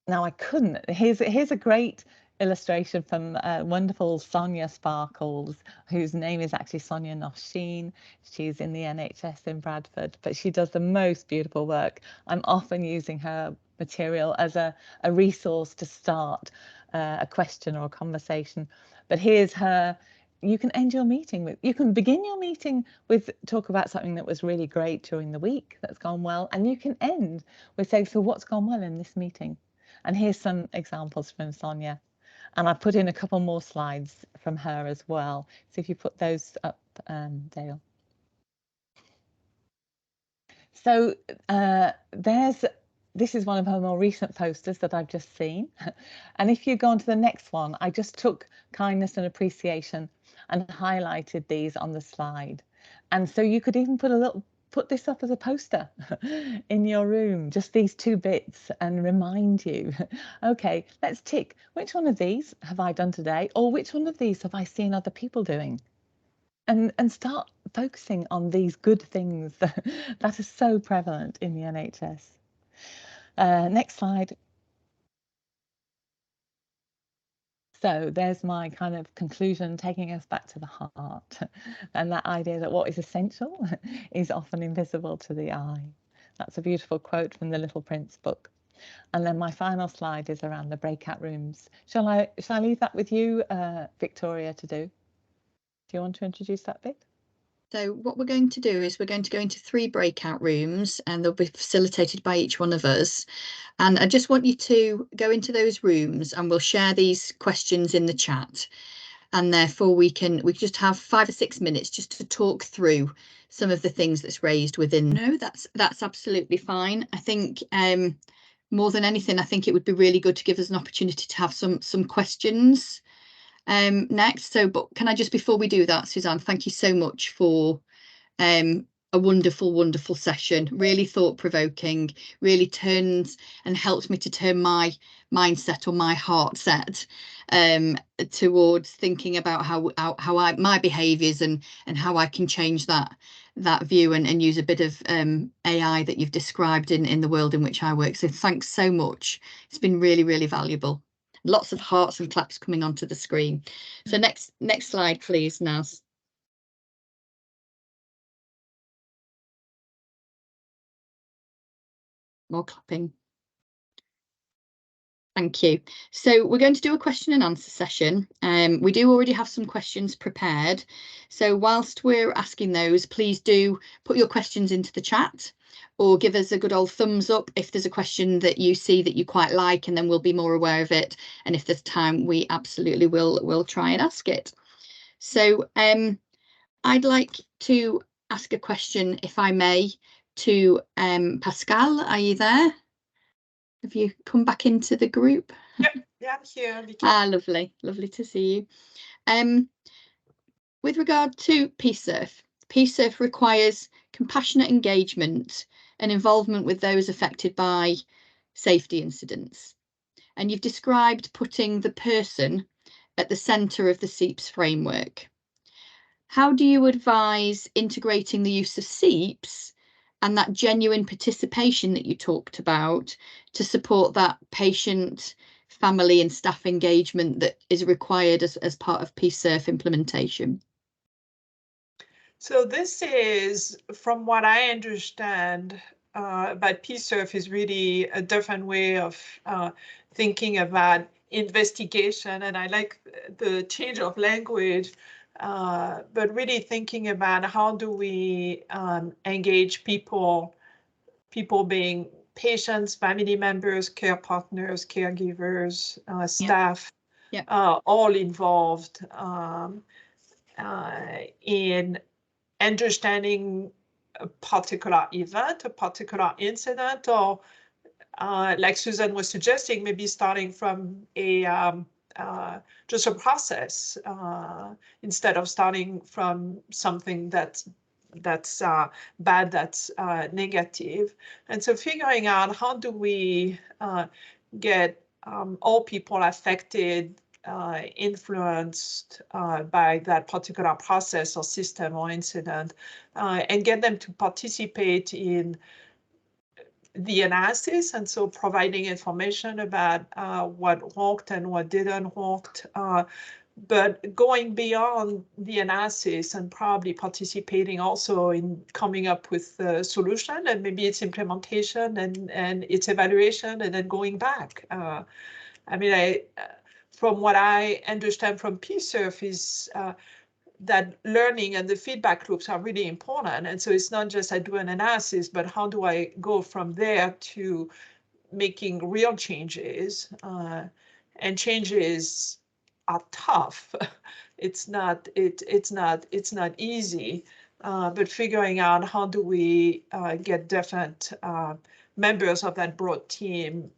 Now I couldn't, here's a great illustration from wonderful Sonia Sparkles, whose name is actually Sonia Noshin. She's in the NHS in Bradford, but she does the most beautiful work. I'm often using her material as a resource to start a question or a conversation. But here's her. You can end your meeting with, you can begin your meeting with talk about something that was really great during the week that's gone well, and you can end with saying, so what's gone well in this meeting? And here's some examples from Sonia. And I put in a couple more slides from her as well. So if you put those up, Dale. So this is one of her more recent posters that I've just seen. And if you go on to the next one, I just took kindness and appreciation and highlighted these on the slide. And so you could even put this up as a poster in your room, just these two bits, and remind you, okay, let's tick, which one of these have I done today, or which one of these have I seen other people doing? And start focusing on these good things that are so prevalent in the NHS. Next slide. So there's my kind of conclusion, taking us back to the heart, and that idea that what is essential is often invisible to the eye. That's a beautiful quote from the Little Prince book. And then my final slide is around the breakout rooms. Shall I leave that with you, Victoria, to do? Do you want to introduce that bit? So what we're going to do is we're going to go into 3 breakout rooms, and they'll be facilitated by each one of us. And I just want you to go into those rooms, and we'll share these questions in the chat. And therefore we can just have 5 or 6 minutes just to talk through some of the things that's raised within. No, that's absolutely fine. I think more than anything, I think it would be really good to give us an opportunity to have some questions next. So, but can I just, before we do that, Suzanne, thank you so much for a wonderful session, really thought-provoking, really turns and helps me to turn my mindset or my heart set towards thinking about how my behaviours and how I can change that view and use a bit of AI that you've described in the world in which I work. So thanks so much. It's been really valuable. Lots of hearts and claps coming onto the screen. So next slide, please, Naz. More clapping. Thank you. So we're going to do a question and answer session. We do already have some questions prepared. So whilst we're asking those, please do put your questions into the chat, or give us a good old thumbs up if there's a question that you see that you quite like, and then we'll be more aware of it. And if there's time, we absolutely will try and ask it. So I'd like to ask a question, if I may, to Pascal. Are you there? Have you come back into the group? Yep, yeah, I'm here. Lovely to see you. With regard to PSIRF, PSIRF requires compassionate engagement and involvement with those affected by safety incidents. And you've described putting the person at the centre of the SEEPS framework. How do you advise integrating the use of SEEPS and that genuine participation that you talked about to support that patient, family and staff engagement that is required as part of PSIRF implementation? So this is, from what I understand about PSIRF, is really a different way of thinking about investigation. And I like the change of language, but really thinking about how do we engage people being patients, family members, care partners, caregivers, staff, all involved in understanding a particular event, a particular incident, or like Susan was suggesting, maybe starting from a just a process instead of starting from something that's bad, that's negative. And so figuring out how do we get all people affected, influenced by that particular process or system or incident, and get them to participate in the analysis, and so providing information about what worked and what didn't work, but going beyond the analysis and probably participating also in coming up with a solution and maybe its implementation and its evaluation, and then going back. I mean, from what I understand from PSIRF is that learning and the feedback loops are really important. And so it's not just I do an analysis, but how do I go from there to making real changes? And changes are tough. It's not easy, but figuring out how do we get different members of that broad team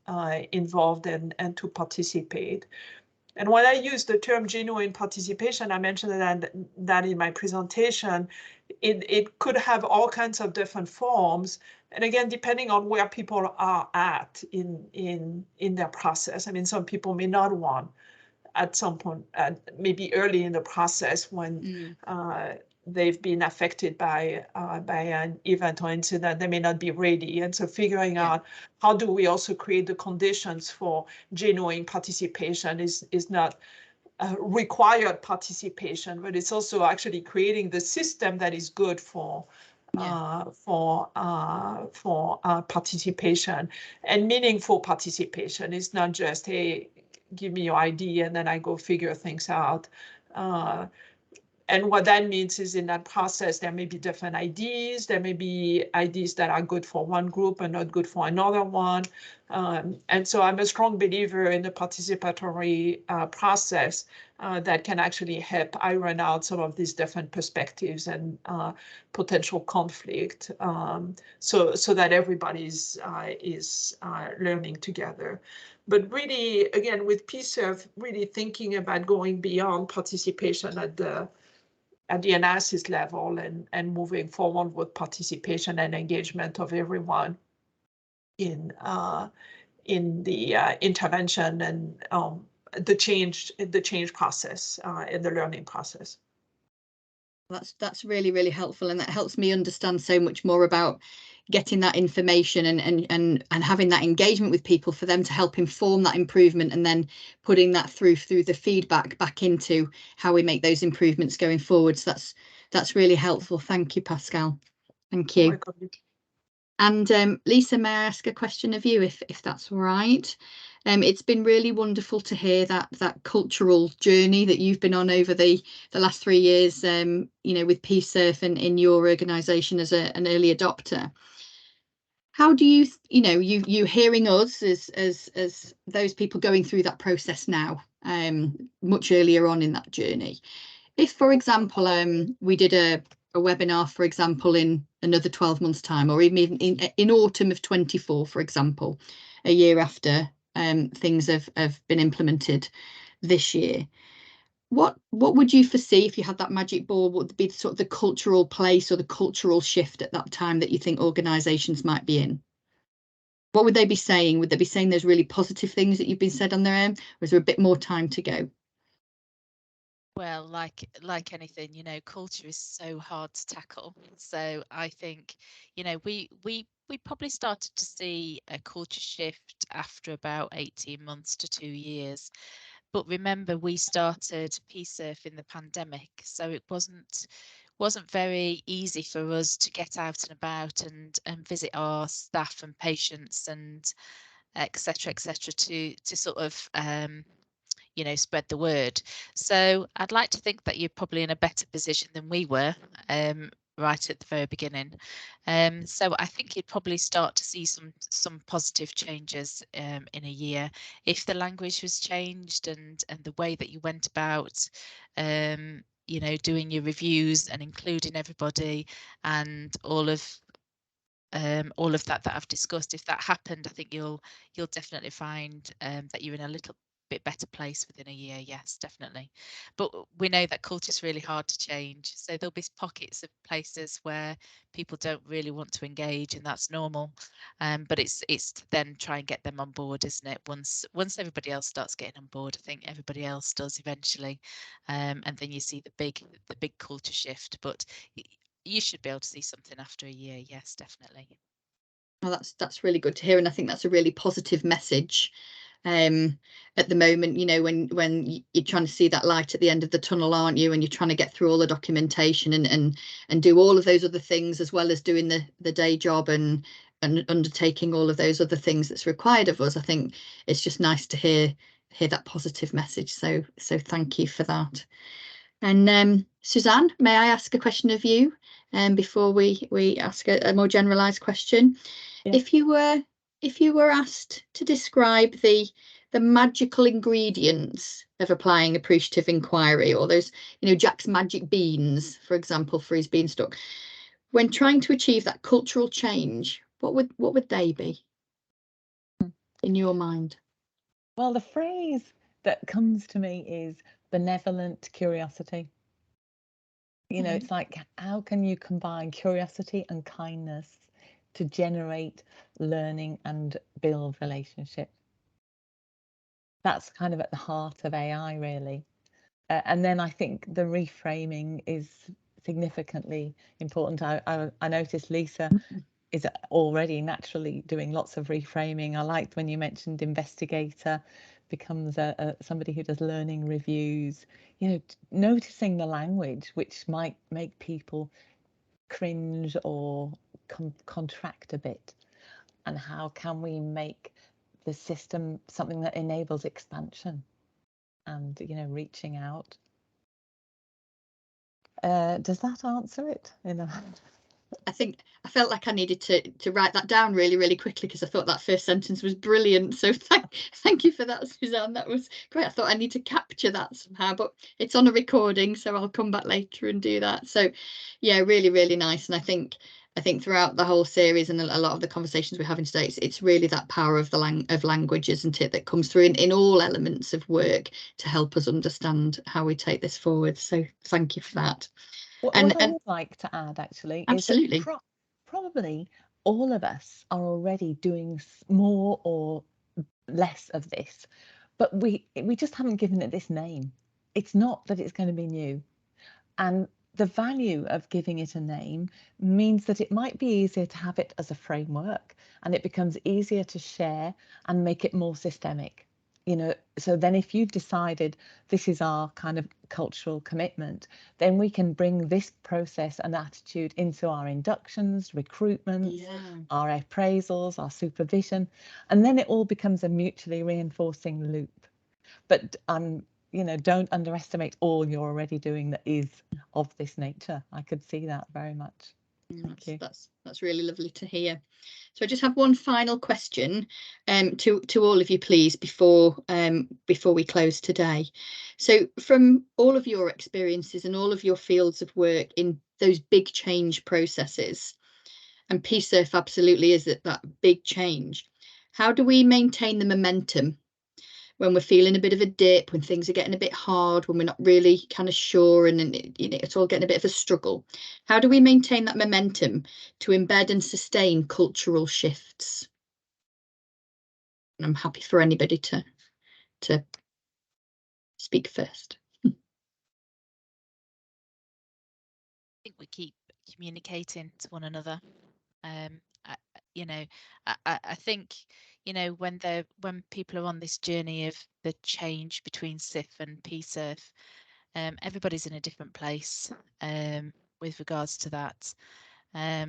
involved and to participate. And when I use the term genuine participation, I mentioned that in my presentation, it could have all kinds of different forms. And again, depending on where people are at in their process. I mean, some people may not want at some point, maybe early in the process when they've been affected by an event or incident, they may not be ready. And so figuring out how do we also create the conditions for genuine participation is not required participation, but it's also actually creating the system that is good for participation and meaningful participation. It's not just, hey, give me your ID and then I go figure things out. And what that means is in that process, there may be different IDs. There may be IDs that are good for one group and not good for another one. And so I'm a strong believer in the participatory process that can actually help iron out some of these different perspectives and potential conflict so that everybody is learning together. But really, again, with PSIRF, really thinking about going beyond participation at the analysis level and moving forward with participation and engagement of everyone in the intervention and the change process and the learning process. That's really, really helpful, and that helps me understand so much more about getting that information and having that engagement with people for them to help inform that improvement, and then putting that through the feedback back into how we make those improvements going forward. So that's really helpful. Thank you, Pascal. Thank you. And Lisa, may I ask a question of you, if that's all right? It's been really wonderful to hear that cultural journey that you've been on over the last 3 years, you know, with PSIRF and in your organisation as an early adopter. How do you know, you hearing us as those people going through that process now, much earlier on in that journey? If, for example, we did a webinar, for example, in another 12 months' time, or even in autumn of 24, for example, a year after things have been implemented this year, what would you foresee if you had that magic ball? What would be sort of the cultural place or the cultural shift at that time that you think organisations might be in? What would they be saying? Would they be saying those really positive things that you've been said on their own, or is there a bit more time to go? Well, like anything, you know, culture is so hard to tackle. So I think, you know, we probably started to see a culture shift after about 18 months to 2 years. But remember, we started PSIRF in the pandemic, so it wasn't very easy for us to get out and about and visit our staff and patients and etc. to sort of you know, spread the word. So I'd like to think that you're probably in a better position than we were right at the very beginning. So I think you'd probably start to see some positive changes in a year if the language was changed and the way that you went about you know, doing your reviews and including everybody and all of that I've discussed. If that happened, I think you'll definitely find that you're in a little bit better place within a year. Yes, definitely. But we know that culture is really hard to change, so there'll be pockets of places where people don't really want to engage, and that's normal. But it's to then try and get them on board, isn't it? Once everybody else starts getting on board, I think everybody else does eventually, and then you see the big culture shift. But you should be able to see something after a year. Yes, definitely. Well, that's really good to hear, and I think that's a really positive message at the moment. You know, when you're trying to see that light at the end of the tunnel, aren't you? And you're trying to get through all the documentation and do all of those other things, as well as doing the day job and undertaking all of those other things that's required of us. I think it's just nice to hear that positive message. So thank you for that. And Suzanne, may I ask a question of you before we ask a more generalized question? Yeah. If you were asked to describe the magical ingredients of applying appreciative inquiry, or those, you know, Jack's magic beans, for example, for his beanstalk, when trying to achieve that cultural change, what would they be in your mind? Well, the phrase that comes to me is benevolent curiosity. You know, it's like, how can you combine curiosity and kindness to generate learning and build relationship? That's kind of at the heart of AI, really. And then I think the reframing is significantly important. I noticed Lisa is already naturally doing lots of reframing. I liked when you mentioned investigator becomes somebody who does learning reviews. You know, noticing the language, which might make people cringe or contract a bit, and how can we make the system something that enables expansion and, you know, reaching out. Does that answer it? I think I felt like I needed to write that down really quickly, because I thought that first sentence was brilliant. So thank you for that, Suzanne. That was great. I thought I need to capture that somehow, but it's on a recording, so I'll come back later and do that. So yeah, really nice. And I think throughout the whole series and a lot of the conversations we're having today, it's really that power of of language, isn't it, that comes through in all elements of work to help us understand how we take this forward. So thank you for that. What I would like to add, actually, absolutely, is that probably all of us are already doing more or less of this, but we just haven't given it this name. It's not that it's going to be new, and the value of giving it a name means that it might be easier to have it as a framework, and it becomes easier to share and make it more systemic. You know, so then if you've decided this is our kind of cultural commitment, then we can bring this process and attitude into our inductions, recruitments, our appraisals, our supervision, and then it all becomes a mutually reinforcing loop. But you know, don't underestimate all you're already doing that is of this nature. I could see that very much. Thank you. That's really lovely to hear. So I just have one final question to all of you, please, before we close today. So from all of your experiences and all of your fields of work in those big change processes, and PSIRF absolutely is that big change, how do we maintain the momentum when we're feeling a bit of a dip, when things are getting a bit hard, when we're not really kind of sure, and you know, it's all getting a bit of a struggle? How do we maintain that momentum to embed and sustain cultural shifts? And I'm happy for anybody to speak first. I think we keep communicating to one another. You know, I think, you know, when people are on this journey of the change between SIF and PSIRF, everybody's in a different place with regards to that,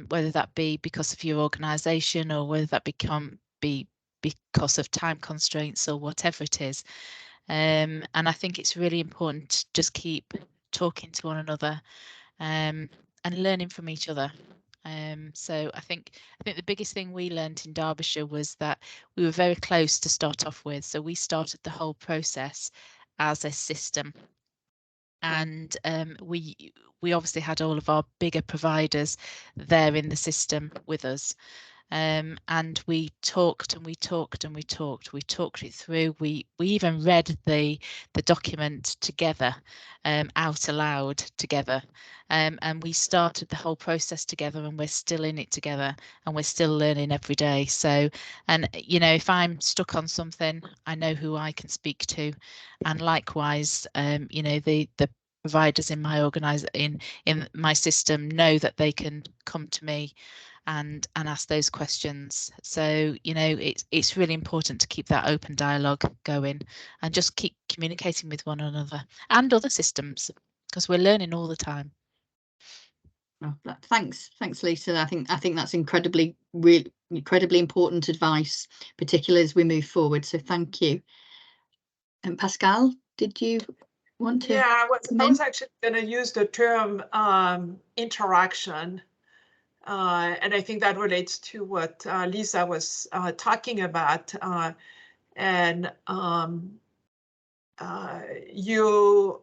whether that be because of your organisation or whether that be because of time constraints or whatever it is. And I think it's really important to just keep talking to one another and learning from each other. So I think the biggest thing we learned in Derbyshire was that we were very close to start off with. So we started the whole process as a system. And we obviously had all of our bigger providers there in the system with us. And we talked and we talked and we talked it through. We even read the document together, out aloud together, and we started the whole process together, and we're still in it together, and we're still learning every day. So, and you know, if I'm stuck on something, I know who I can speak to, and likewise, you know, the providers in my in my system know that they can come to me and ask those questions. So, you know, it's really important to keep that open dialogue going and just keep communicating with one another and other systems, because we're learning all the time. Oh, thanks, Lisa. I think that's incredibly important advice, particularly as we move forward. So thank you. And Pascal, did you want to? Yeah, I was actually going to use the term interaction. And I think that relates to what Lisa was talking about. And your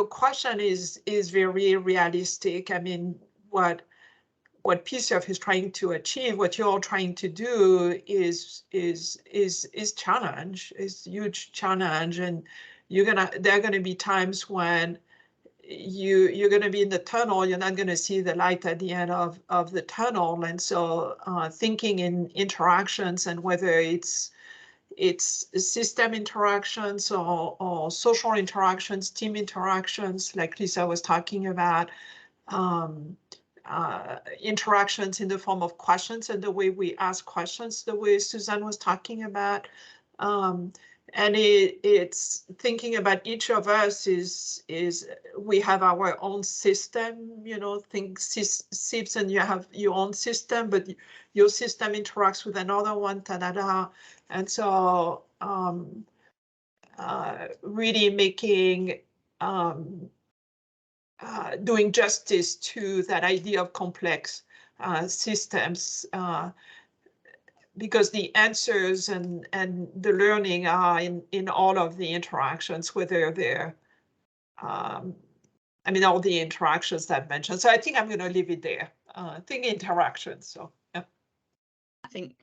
question is very realistic. I mean, what PSIRF is trying to achieve, what you're trying to do is challenge, is huge challenge, and there are gonna be times when you're going to be in the tunnel, you're not going to see the light at the end of the tunnel. And so thinking in interactions, and whether it's system interactions or social interactions, team interactions, like Lisa was talking about, interactions in the form of questions and the way we ask questions, the way Suzanne was talking about. And it's thinking about each of us is we have our own system, you know, think SIPs, and you have your own system, but your system interacts with another one, and so really making doing justice to that idea of complex systems. Because the answers and the learning are in all of the interactions, whether they're, I mean, all the interactions that I've mentioned. So I think I'm going to leave it there. Think interactions. So yeah. I think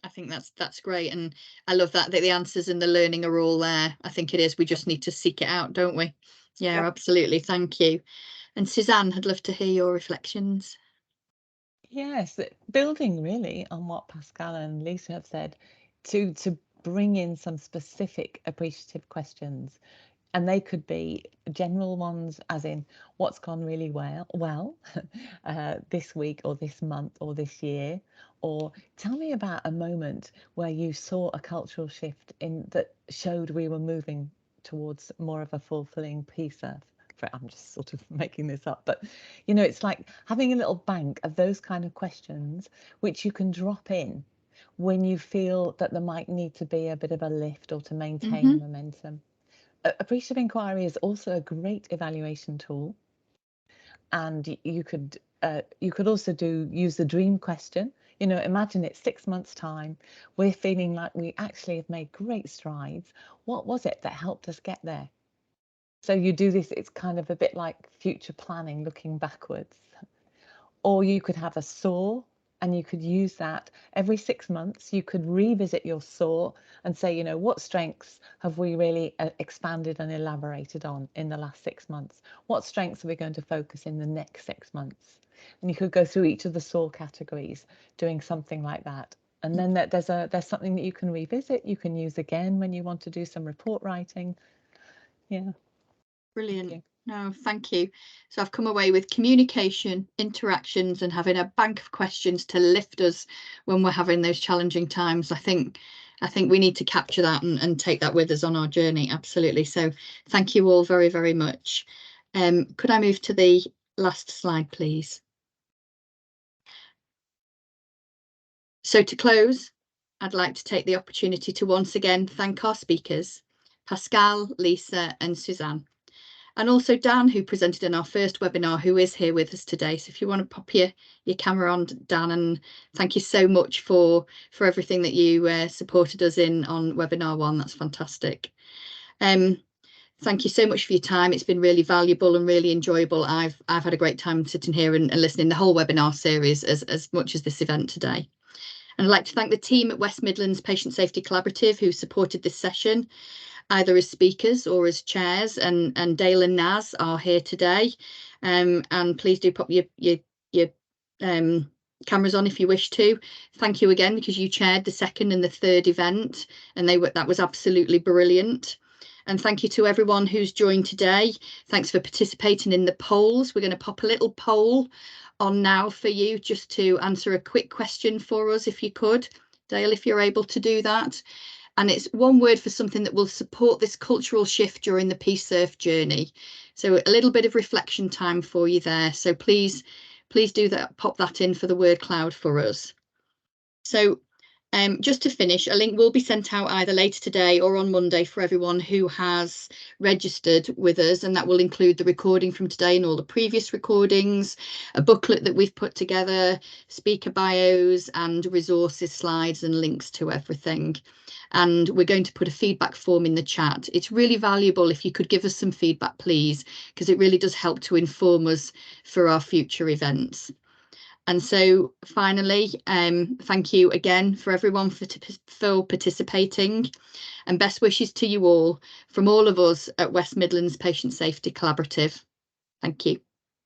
that's great, and I love that the answers and the learning are all there. I think it is. We just need to seek it out, don't we? Yeah, yep. Absolutely. Thank you. And Suzanne, I'd love to hear your reflections. Yes, building really on what Pascal and Lisa have said, to bring in some specific appreciative questions, and they could be general ones, as in what's gone really well this week or this month or this year, or tell me about a moment where you saw a cultural shift that showed we were moving towards more of a fulfilling PSIRF. I'm just sort of making this up, but you know, it's like having a little bank of those kind of questions which you can drop in when you feel that there might need to be a bit of a lift or to maintain momentum. Appreciative inquiry is also a great evaluation tool, and you could also use the dream question. You know, imagine it's 6 months' time, we're feeling like we actually have made great strides. What was it that helped us get there? So you do this, it's kind of a bit like future planning, looking backwards. Or you could have a SOAR, and you could use that every 6 months. You could revisit your SOAR and say, you know, what strengths have we really expanded and elaborated on in the last 6 months? What strengths are we going to focus in the next 6 months? And you could go through each of the SOAR categories, doing something like that. And then there's something that you can revisit, you can use again when you want to do some report writing. Yeah. Brilliant. No, thank you. So I've come away with communication, interactions, and having a bank of questions to lift us when we're having those challenging times. I think we need to capture that and take that with us on our journey. Absolutely. So thank you all very, very much. Could I move to the last slide, please? So to close, I'd like to take the opportunity to once again thank our speakers, Pascal, Lisa, and Suzanne. and also Dan, who presented in our first webinar, who is here with us today. So if you want to pop your camera on, Dan, and thank you so much for everything that you supported us in on webinar 1. That's fantastic. Thank you so much for your time. It's been really valuable and really enjoyable. I've had a great time sitting here and listening the whole webinar series as much as this event today. And I'd like to thank the team at West Midlands Patient Safety Collaborative who supported this session, either as speakers or as chairs, and Dale and Naz are here today. And please do pop your cameras on if you wish to. Thank you again, because you chaired the second and the third event, and that was absolutely brilliant. And thank you to everyone who's joined today. Thanks for participating in the polls. We're going to pop a little poll on now for you, just to answer a quick question for us, if you could. Dale, if you're able to do that. And it's one word for something that will support this cultural shift during the PSIRF journey. So a little bit of reflection time for you there. So please do that, pop that in for the word cloud for us. So just to finish, a link will be sent out either later today or on Monday for everyone who has registered with us, and that will include the recording from today and all the previous recordings, a booklet that we've put together, speaker bios and resources, slides and links to everything. And we're going to put a feedback form in the chat. It's really valuable if you could give us some feedback, please, because it really does help to inform us for our future events. And so finally, thank you again for everyone for participating, and best wishes to you all from all of us at West Midlands Patient Safety Collaborative. Thank you.